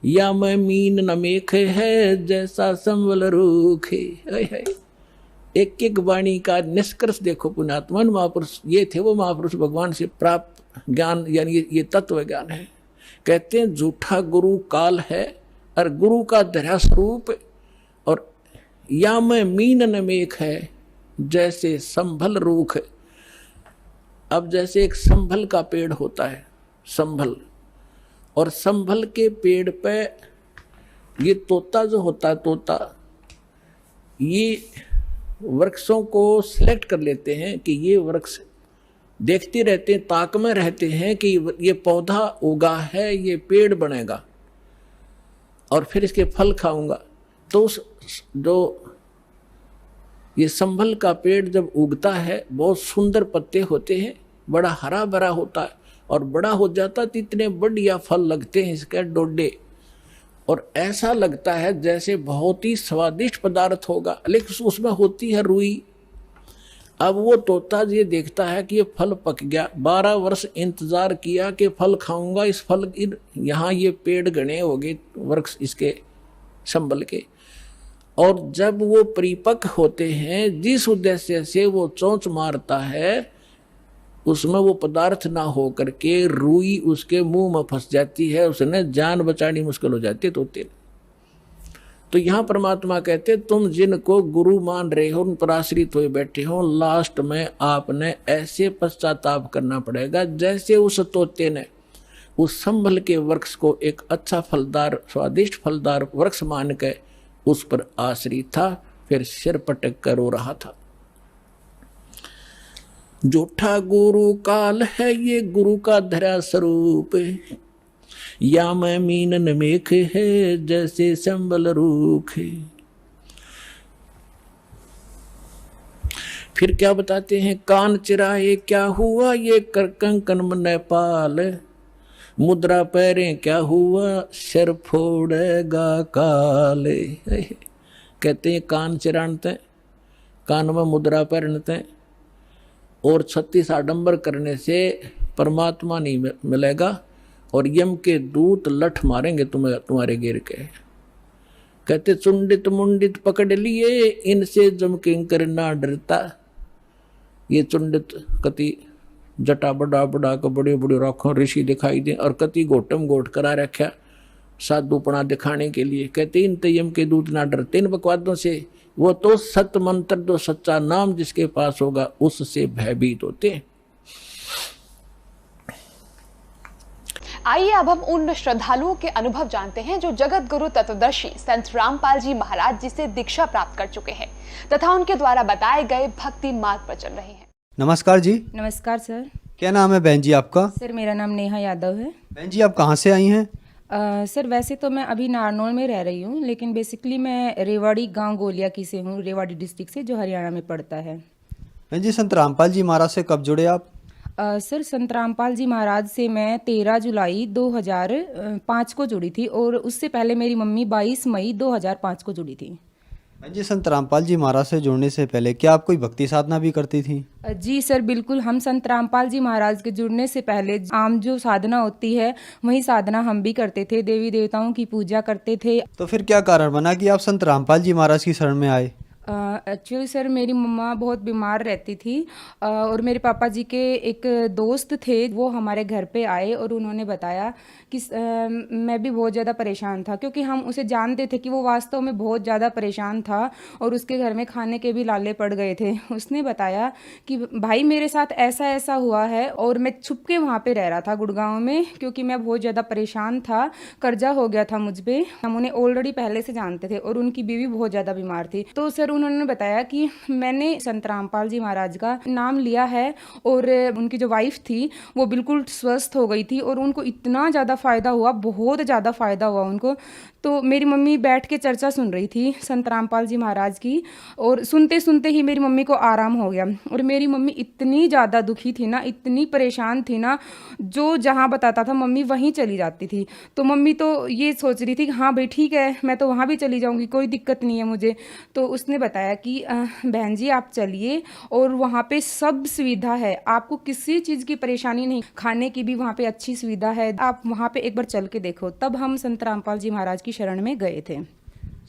या मैं मीन न मेख है जैसा संवल रूख है। एक एक वाणी का निष्कर्ष देखो पुण्यात्मन महापुरुष ये थे, वो महापुरुष भगवान से प्राप्त ज्ञान, यानी ये तत्व ज्ञान है। कहते हैं झूठा गुरु काल है और गुरु का दरिया स्वरूप, और या मैं मीन न मेख है जैसे संभल रूख। अब जैसे एक संभल का पेड़ होता है, संभल, और संभल के पेड़ पे ये तोता जो होता है, तोता ये वृक्षों को सिलेक्ट कर लेते हैं कि ये वृक्ष, देखते रहते हैं, ताक में रहते हैं कि ये पौधा उगा है, ये पेड़ बनेगा और फिर इसके फल खाऊंगा। तो जो ये संभल का पेड़ जब उगता है, बहुत सुंदर पत्ते होते हैं, बड़ा हरा भरा होता है, और बड़ा हो जाता तो इतने बढ़िया फल लगते हैं इसके डोडे, और ऐसा लगता है जैसे बहुत ही स्वादिष्ट पदार्थ होगा, लेकिन उसमें होती है रुई। अब वो तोता ये देखता है कि ये फल पक गया, 12 वर्ष इंतजार किया कि फल खाऊंगा, इस फल यहाँ ये पेड़ घने हो गए वृक्ष इसके संभल के, और जब वो परिपक्व होते हैं, जिस उद्देश्य से वो चोंच मारता है, उसमें वो पदार्थ ना हो करके रुई उसके मुंह में फंस जाती है, उसने जान बचानी मुश्किल हो जाती है तोते। तो यहाँ परमात्मा कहते तुम जिनको गुरु मान रहे हो, उन पर आश्रित हुए बैठे हो, लास्ट में आपने ऐसे पश्चाताप करना पड़ेगा जैसे उस तोते ने उस संभल के वृक्ष को एक अच्छा फलदार, स्वादिष्ट फलदार वृक्ष मान के उस पर आश्रित था, फिर सिर पटक कर रो रहा था। झूठा गुरु काल है ये गुरु का धरा स्वरूप, या मैं मीन न मेख है जैसे संबल रूख। फिर क्या बताते हैं, कान चिराए क्या हुआ ये कर कंकन मन पाल, मुद्रा पैरे क्या हुआ सिर फोड़ेगा काल। कहते हैं कान चिरानते, कान में मुद्रा पहनते, और 36 आडंबर करने से परमात्मा नहीं मिलेगा, और यम के दूत लठ मारेंगे तुम्हें तुम्हारे गिर के। कहते चुंडित मुंडित पकड़ लिए इनसे जम किंकर ना डरता। ये चुंडित कति जटा बड़ा बड़ा को बड़े बड़े राखों ऋषि दिखाई दे, और कति गोटम गोट करा रखा साधुपना दिखाने के लिए। कहते इन यम के दूत ना डरते इन बकवादों से, वो तो सत्य मंत्र जो सच्चा नाम जिसके पास होगा उससे भयभीत होते हैं। आइए अब हम उन श्रद्धालुओं के अनुभव जानते हैं जो जगत गुरु तत्वदर्शी संत रामपाल जी महाराज जी से दीक्षा प्राप्त कर चुके हैं तथा उनके द्वारा बताए गए भक्ति मार्ग पर चल रहे हैं। नमस्कार जी। नमस्कार सर। क्या नाम है बहन जी आपका? सर मेरा नाम नेहा यादव है। बहन जी आप कहाँ से आई हैं? सर वैसे तो मैं अभी नारनौल में रह रही हूँ, लेकिन बेसिकली मैं रेवाड़ी गांव गोलिया की से हूँ, रेवाड़ी डिस्ट्रिक्ट से, जो हरियाणा में पड़ता है। बहन जी संत रामपाल जी महाराज से कब जुड़े आप? सर संत रामपाल जी महाराज से मैं 13 जुलाई 2005 को जुड़ी थी और उससे पहले मेरी मम्मी 22 मई 2005 को जुड़ी थी। जी, संत रामपाल जी महाराज से जुड़ने से पहले क्या आप कोई भक्ति साधना भी करती थी? जी सर बिल्कुल, हम संत रामपाल जी महाराज के जुड़ने से पहले आम जो साधना होती है वही साधना हम भी करते थे, देवी देवताओं की पूजा करते थे। तो फिर क्या कारण बना कि आप संत रामपाल जी महाराज की शरण में आए? एक्चुअली सर मेरी मम्मा बहुत बीमार रहती थी और मेरे पापा जी के एक दोस्त थे, वो हमारे घर पे आए और उन्होंने बताया कि मैं भी बहुत ज़्यादा परेशान था, क्योंकि हम उसे जानते थे कि वो वास्तव में बहुत ज़्यादा परेशान था और उसके घर में खाने के भी लाले पड़ गए थे। उसने बताया कि भाई मेरे साथ ऐसा ऐसा हुआ है और मैं छुप के वहाँ पे रह रहा था गुड़गांव में, क्योंकि मैं बहुत ज़्यादा परेशान था, कर्जा हो गया था मुझ पर। हम उन्हें ऑलरेडी पहले से जानते थे और उनकी बीवी बहुत ज़्यादा बीमार थी। तो सर उन्होंने बताया कि मैंने संत रामपाल जी महाराज का नाम लिया है और उनकी जो वाइफ थी वो बिल्कुल स्वस्थ हो गई थी और उनको इतना ज़्यादा फ़ायदा हुआ, बहुत ज़्यादा फ़ायदा हुआ उनको। तो मेरी मम्मी बैठ के चर्चा सुन रही थी संत रामपाल जी महाराज की और सुनते सुनते ही मेरी मम्मी को आराम हो गया। और मेरी मम्मी इतनी ज़्यादा दुखी थी ना, इतनी परेशान थी ना, जो जहाँ बताता था मम्मी वहीं चली जाती थी। तो मम्मी तो ये सोच रही थी कि हाँ भाई ठीक है, मैं तो वहाँ भी चली जाऊँगी, कोई दिक्कत नहीं है मुझे। तो उसने बताया कि बहन जी आप चलिए और वहाँ पे सब सुविधा है, आपको किसी चीज़ की परेशानी नहीं, खाने की भी वहाँ पे अच्छी सुविधा है, आप वहाँ पे एक बार चल के देखो। तब हम संत रामपाल जी महाराज की शरण में गए थे।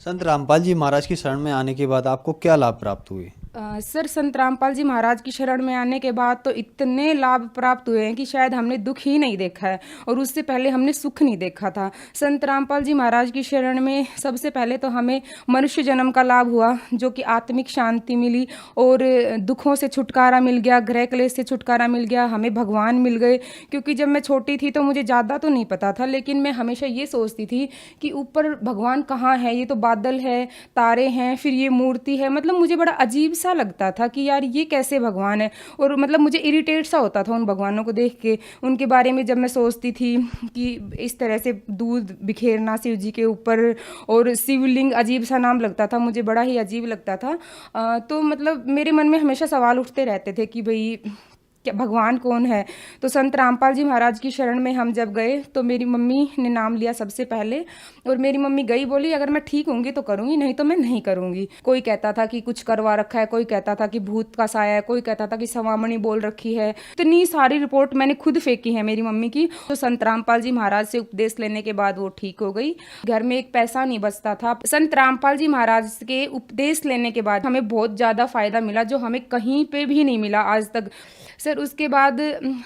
संत रामपाल जी महाराज की शरण में आने के बाद आपको क्या लाभ प्राप्त हुए? सर संत रामपाल जी महाराज की शरण में आने के बाद तो इतने लाभ प्राप्त हुए हैं कि शायद हमने दुख ही नहीं देखा है और उससे पहले हमने सुख नहीं देखा था। संत रामपाल जी महाराज की शरण में सबसे पहले तो हमें मनुष्य जन्म का लाभ हुआ, जो कि आत्मिक शांति मिली और दुखों से छुटकारा मिल गया, ग्रह क्लेश से छुटकारा मिल गया, हमें भगवान मिल गए। क्योंकि जब मैं छोटी थी तो मुझे ज़्यादा तो नहीं पता था, लेकिन मैं हमेशा ये सोचती थी कि ऊपर भगवान कहाँ है, ये तो बादल है, तारे हैं, फिर ये मूर्ति है। मतलब मुझे बड़ा अजीब सा लगता था कि यार ये कैसे भगवान है, और मतलब मुझे इरिटेट सा होता था उन भगवानों को देख के। उनके बारे में जब मैं सोचती थी कि इस तरह से दूध बिखेरना शिव जी के ऊपर और शिवलिंग, अजीब सा नाम लगता था मुझे, बड़ा ही अजीब लगता था। तो मतलब मेरे मन में हमेशा सवाल उठते रहते थे कि भाई क्या भगवान कौन है। तो संत रामपाल जी महाराज की शरण में हम जब गए तो मेरी मम्मी ने नाम लिया सबसे पहले, और मेरी मम्मी गई, बोली अगर मैं ठीक होंगी तो करूँगी, नहीं तो मैं नहीं करूँगी। कोई कहता था कि कुछ करवा रखा है, कोई कहता था कि भूत का साया है, कोई कहता था कि सवामणी बोल रखी है। इतनी सारी रिपोर्ट मैंने खुद फेंकी है मेरी मम्मी की। तो संत रामपाल जी महाराज से उपदेश लेने के बाद वो ठीक हो गई। घर में एक पैसा नहीं बचता था। संत रामपाल जी महाराज के उपदेश लेने के बाद हमें बहुत ज़्यादा फायदा मिला, जो हमें कहीं पे भी नहीं मिला आज तक। सर उसके बाद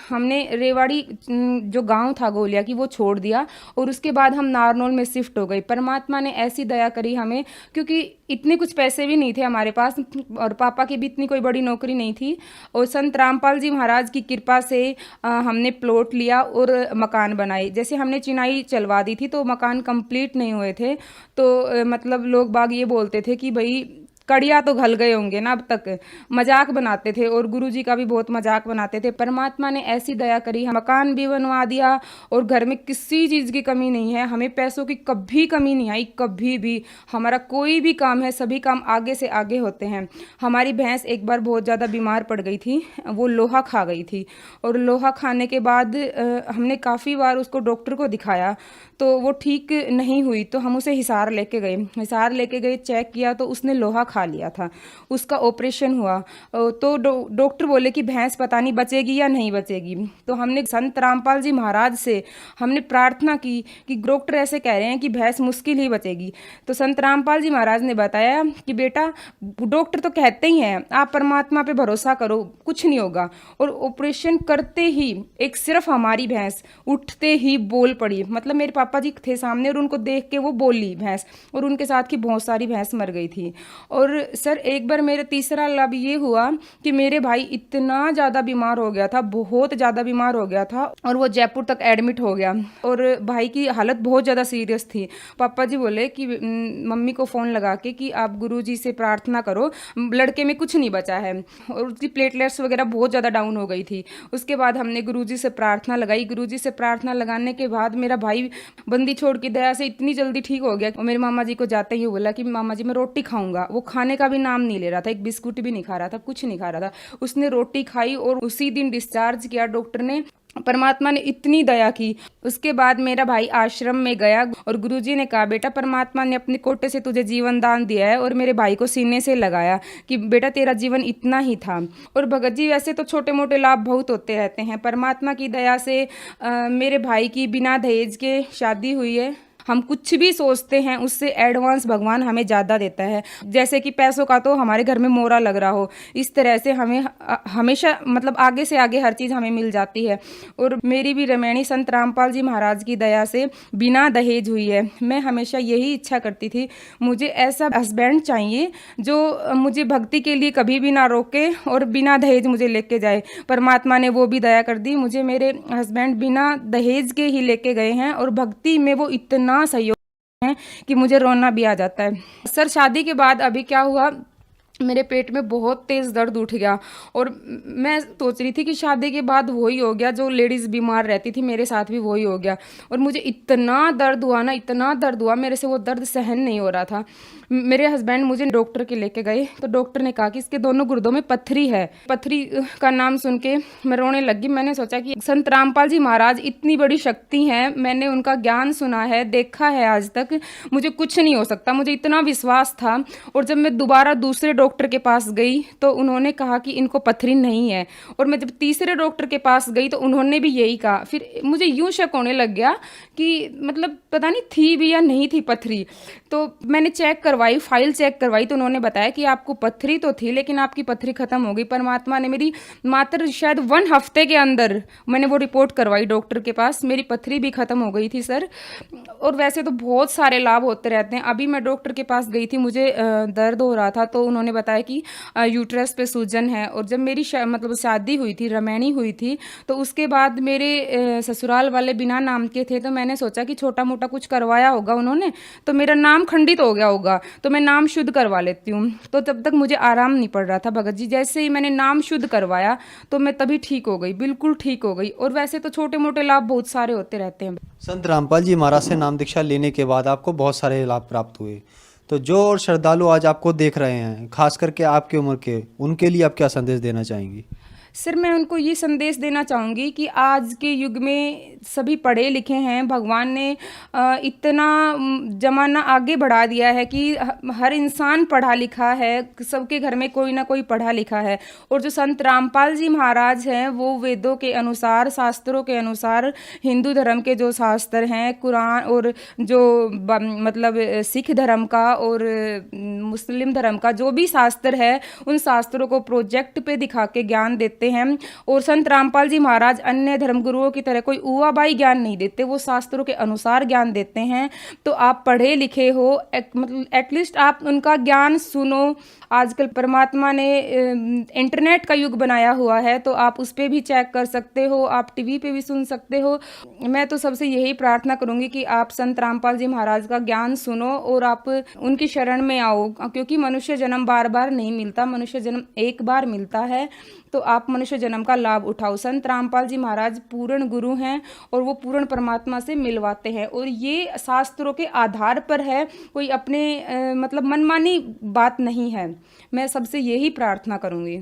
हमने रेवाड़ी जो गांव था गोलिया की वो छोड़ दिया और उसके बाद हम नारनौल में शिफ्ट हो गए। परमात्मा ने ऐसी दया करी हमें, क्योंकि इतने कुछ पैसे भी नहीं थे हमारे पास और पापा की भी इतनी कोई बड़ी नौकरी नहीं थी, और संत रामपाल जी महाराज की कृपा से हमने प्लॉट लिया और मकान बनाए। जैसे हमने चिनाई चलवा दी थी तो मकान कंप्लीट नहीं हुए थे, तो मतलब लोग बाग ये बोलते थे कि भाई कड़िया तो घल गए होंगे ना, अब तक मजाक बनाते थे और गुरुजी का भी बहुत मजाक बनाते थे। परमात्मा ने ऐसी दया करी, मकान भी बनवा दिया और घर में किसी चीज़ की कमी नहीं है। हमें पैसों की कभी कमी नहीं आई, कभी भी। हमारा कोई भी काम है, सभी काम आगे से आगे होते हैं। हमारी भैंस एक बार बहुत ज़्यादा बीमार पड़ गई थी, वो लोहा खा गई थी, और लोहा खाने के बाद हमने काफ़ी बार उसको डॉक्टर को दिखाया तो वो ठीक नहीं हुई। तो हम उसे हिसार लेके गए, चेक किया तो उसने लोहा खा लिया था। उसका ऑपरेशन हुआ तो डॉक्टर बोले कि भैंस पता नहीं बचेगी या नहीं बचेगी। तो हमने संत रामपाल जी महाराज से हमने प्रार्थना की कि डॉक्टर ऐसे कह रहे हैं कि भैंस मुश्किल ही बचेगी। तो संत रामपाल जी महाराज ने बताया कि बेटा डॉक्टर तो कहते ही हैं, आप परमात्मा पे भरोसा करो, कुछ नहीं होगा। और ऑपरेशन करते ही एक सिर्फ हमारी भैंस उठते ही बोल पड़ी। मतलब मेरे पापा जी थे सामने और उनको देख के वो बोली भैंस, और उनके साथ की बहुत सारी भैंस मर गई थी। और सर एक बार मेरा तीसरा लाभ ये हुआ कि मेरे भाई इतना ज़्यादा बीमार हो गया था, बहुत ज़्यादा बीमार हो गया था, और वो जयपुर तक एडमिट हो गया और भाई की हालत बहुत ज़्यादा सीरियस थी। पापा जी बोले कि मम्मी को फ़ोन लगा के कि आप गुरुजी से प्रार्थना करो, लड़के में कुछ नहीं बचा है, और उसकी प्लेटलेट्स वगैरह बहुत ज़्यादा डाउन हो गई थी। उसके बाद हमने गुरुजी से प्रार्थना लगाई। गुरुजी से प्रार्थना लगाने के बाद मेरा भाई बंदी छोड़ की दया से इतनी जल्दी ठीक हो गया। और मेरे मामा जी को जाते ही बोला कि मामा जी मैं रोटी खाऊंगा, वो खाने का भी नाम नहीं ले रहा था, एक बिस्कुट भी नहीं खा रहा था, कुछ नहीं खा रहा था। उसने रोटी खाई और उसी दिन डिस्चार्ज किया डॉक्टर ने। परमात्मा ने इतनी दया की। उसके बाद मेरा भाई आश्रम में गया और गुरुजी ने कहा, बेटा परमात्मा ने अपने कोटे से तुझे जीवन दान दिया है, और मेरे भाई को सीने से लगाया कि बेटा तेरा जीवन इतना ही था। और भगत जी वैसे तो छोटे मोटे लाभ बहुत होते रहते हैं, परमात्मा की दया से मेरे भाई की बिना दहेज के शादी हुई है। हम कुछ भी सोचते हैं उससे एडवांस भगवान हमें ज़्यादा देता है। जैसे कि पैसों का तो हमारे घर में मोरा लग रहा हो, इस तरह से हमें हमेशा मतलब आगे से आगे हर चीज़ हमें मिल जाती है। और मेरी भी रमैनी संत रामपाल जी महाराज की दया से बिना दहेज हुई है। मैं हमेशा यही इच्छा करती थी, मुझे ऐसा हस्बैंड चाहिए जो मुझे भक्ति के लिए कभी भी ना रोके और बिना दहेज मुझे लेके जाए। परमात्मा ने वो भी दया कर दी, मुझे मेरे हस्बैंड बिना दहेज के ही लेके गए हैं, और भक्ति में वो इतना सहयोग है कि मुझे रोना भी आ जाता है। सर शादी के बाद अभी क्या हुआ, मेरे पेट में बहुत तेज़ दर्द उठ गया, और मैं सोच रही थी कि शादी के बाद वही हो गया, जो लेडीज़ बीमार रहती थी मेरे साथ भी वही हो गया। और मुझे इतना दर्द हुआ ना, इतना दर्द हुआ, मेरे से वो दर्द सहन नहीं हो रहा था। मेरे हस्बैंड मुझे डॉक्टर के लेके गए, तो डॉक्टर ने कहा कि इसके दोनों गुर्दों में पत्थरी है। पत्थरी का नाम सुन के मैं रोने लगी। मैंने सोचा कि संत रामपाल जी महाराज इतनी बड़ी शक्ति हैं, मैंने उनका ज्ञान सुना है, देखा है, आज तक मुझे कुछ नहीं हो सकता, मुझे इतना विश्वास था। और जब मैं दोबारा दूसरे डॉक्टर के पास गई तो उन्होंने कहा कि इनको पत्थरी नहीं है, और मैं जब तीसरे डॉक्टर के पास गई तो उन्होंने भी यही कहा। फिर मुझे यूं शक होने लग गया कि मतलब पता नहीं थी भी या नहीं थी पत्थरी। तो मैंने चेक करवाई, फाइल चेक करवाई, तो उन्होंने बताया कि आपको पत्थरी तो थी लेकिन आपकी पत्थरी खत्म हो गई। परमात्मा ने मेरी मात्र शायद 1 हफ्ते के अंदर मैंने वो रिपोर्ट करवाई डॉक्टर के पास, मेरी पत्थरी भी खत्म हो गई थी सर। और वैसे तो बहुत सारे लाभ होते रहते हैं। अभी मैं डॉक्टर के पास गई थी, मुझे दर्द हो रहा था, तो उन्होंने बताया कि यूट्रस पे सूजन है। और जब मेरी मतलब शादी हुई थी, रमैनी हुई थी, तो उसके बाद मेरे ससुराल वाले बिना नाम के थे, तो मैंने सोचा कि छोटा मोटा कुछ करवाया होगा उन्होंने, तो मेरा नाम खंडित हो गया होगा, तो मैं नाम शुद्ध करवा लेती हूँ। तो तब तक मुझे आराम नहीं पड़ रहा था भगत जी। जैसे ही मैंने नाम शुद्ध करवाया तो मैं तभी ठीक हो गई, बिल्कुल ठीक हो गई। और वैसे तो छोटे मोटे लाभ बहुत सारे होते रहते हैं। संत रामपाल जी महाराज से नाम दीक्षा लेने के बाद आपको बहुत सारे लाभ प्राप्त हुए, तो जो और श्रद्धालु आज आपको देख रहे हैं, खास करके आपकी उम्र के, उनके लिए आप क्या संदेश देना चाहेंगी? सर मैं उनको ये संदेश देना चाहूँगी कि आज के युग में सभी पढ़े लिखे हैं। भगवान ने इतना ज़माना आगे बढ़ा दिया है कि हर इंसान पढ़ा लिखा है, सबके घर में कोई ना कोई पढ़ा लिखा है। और जो संत रामपाल जी महाराज हैं वो वेदों के अनुसार, शास्त्रों के अनुसार, हिंदू धर्म के जो शास्त्र हैं, कुरान, और जो मतलब सिख धर्म का और मुस्लिम धर्म का जो भी शास्त्र है, उन शास्त्रों को प्रोजेक्ट पे दिखा के ज्ञान देते हैं। और संत रामपाल जी महाराज अन्य धर्मगुरुओं की तरह कोई उवाबाई ज्ञान नहीं देते, वो शास्त्रों के अनुसार ज्ञान देते हैं। तो आप पढ़े लिखे हो, मतलब एटलीस्ट आप उनका ज्ञान सुनो। आजकल परमात्मा ने इंटरनेट का युग बनाया हुआ है, तो आप उस पर भी चेक कर सकते हो, आप टीवी पे भी सुन सकते हो। मैं तो सबसे यही प्रार्थना करूंगी कि आप संत रामपाल जी महाराज का ज्ञान सुनो और आप उनकी शरण में आओ, क्योंकि मनुष्य जन्म बार बार नहीं मिलता, मनुष्य जन्म एक बार मिलता है। तो आप मनुष्य जन्म का लाभ उठाओ। संत रामपाल जी महाराज पूर्ण गुरु हैं और वो पूर्ण परमात्मा से मिलवाते हैं, और ये शास्त्रों के आधार पर है, कोई अपने मतलब मनमानी बात नहीं है। मैं सबसे यही प्रार्थना करूंगी।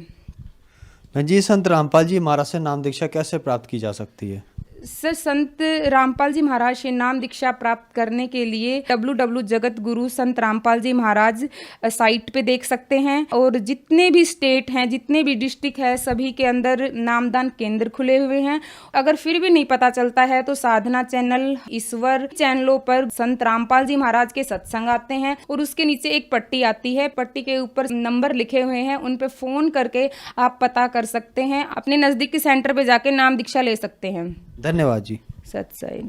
जी, संत रामपाल जी महाराज से नाम दीक्षा कैसे प्राप्त की जा सकती है? सर संत रामपाल जी महाराज से नाम दीक्षा प्राप्त करने के लिए www.जगतगुरु संत रामपाल जी महाराज साइट पे देख सकते हैं। और जितने भी स्टेट हैं, जितने भी डिस्ट्रिक्ट है, सभी के अंदर नामदान केंद्र खुले हुए हैं। अगर फिर भी नहीं पता चलता है तो साधना चैनल, ईश्वर चैनलों पर संत रामपाल जी महाराज के सत्संग आते हैं, और उसके नीचे एक पट्टी आती है, पट्टी के ऊपर नंबर लिखे हुए हैं, उन पे फोन करके आप पता कर सकते हैं। अपने नजदीकी सेंटर पे जाके नाम दीक्षा ले सकते हैं। धन्यवाद जी। सत साई।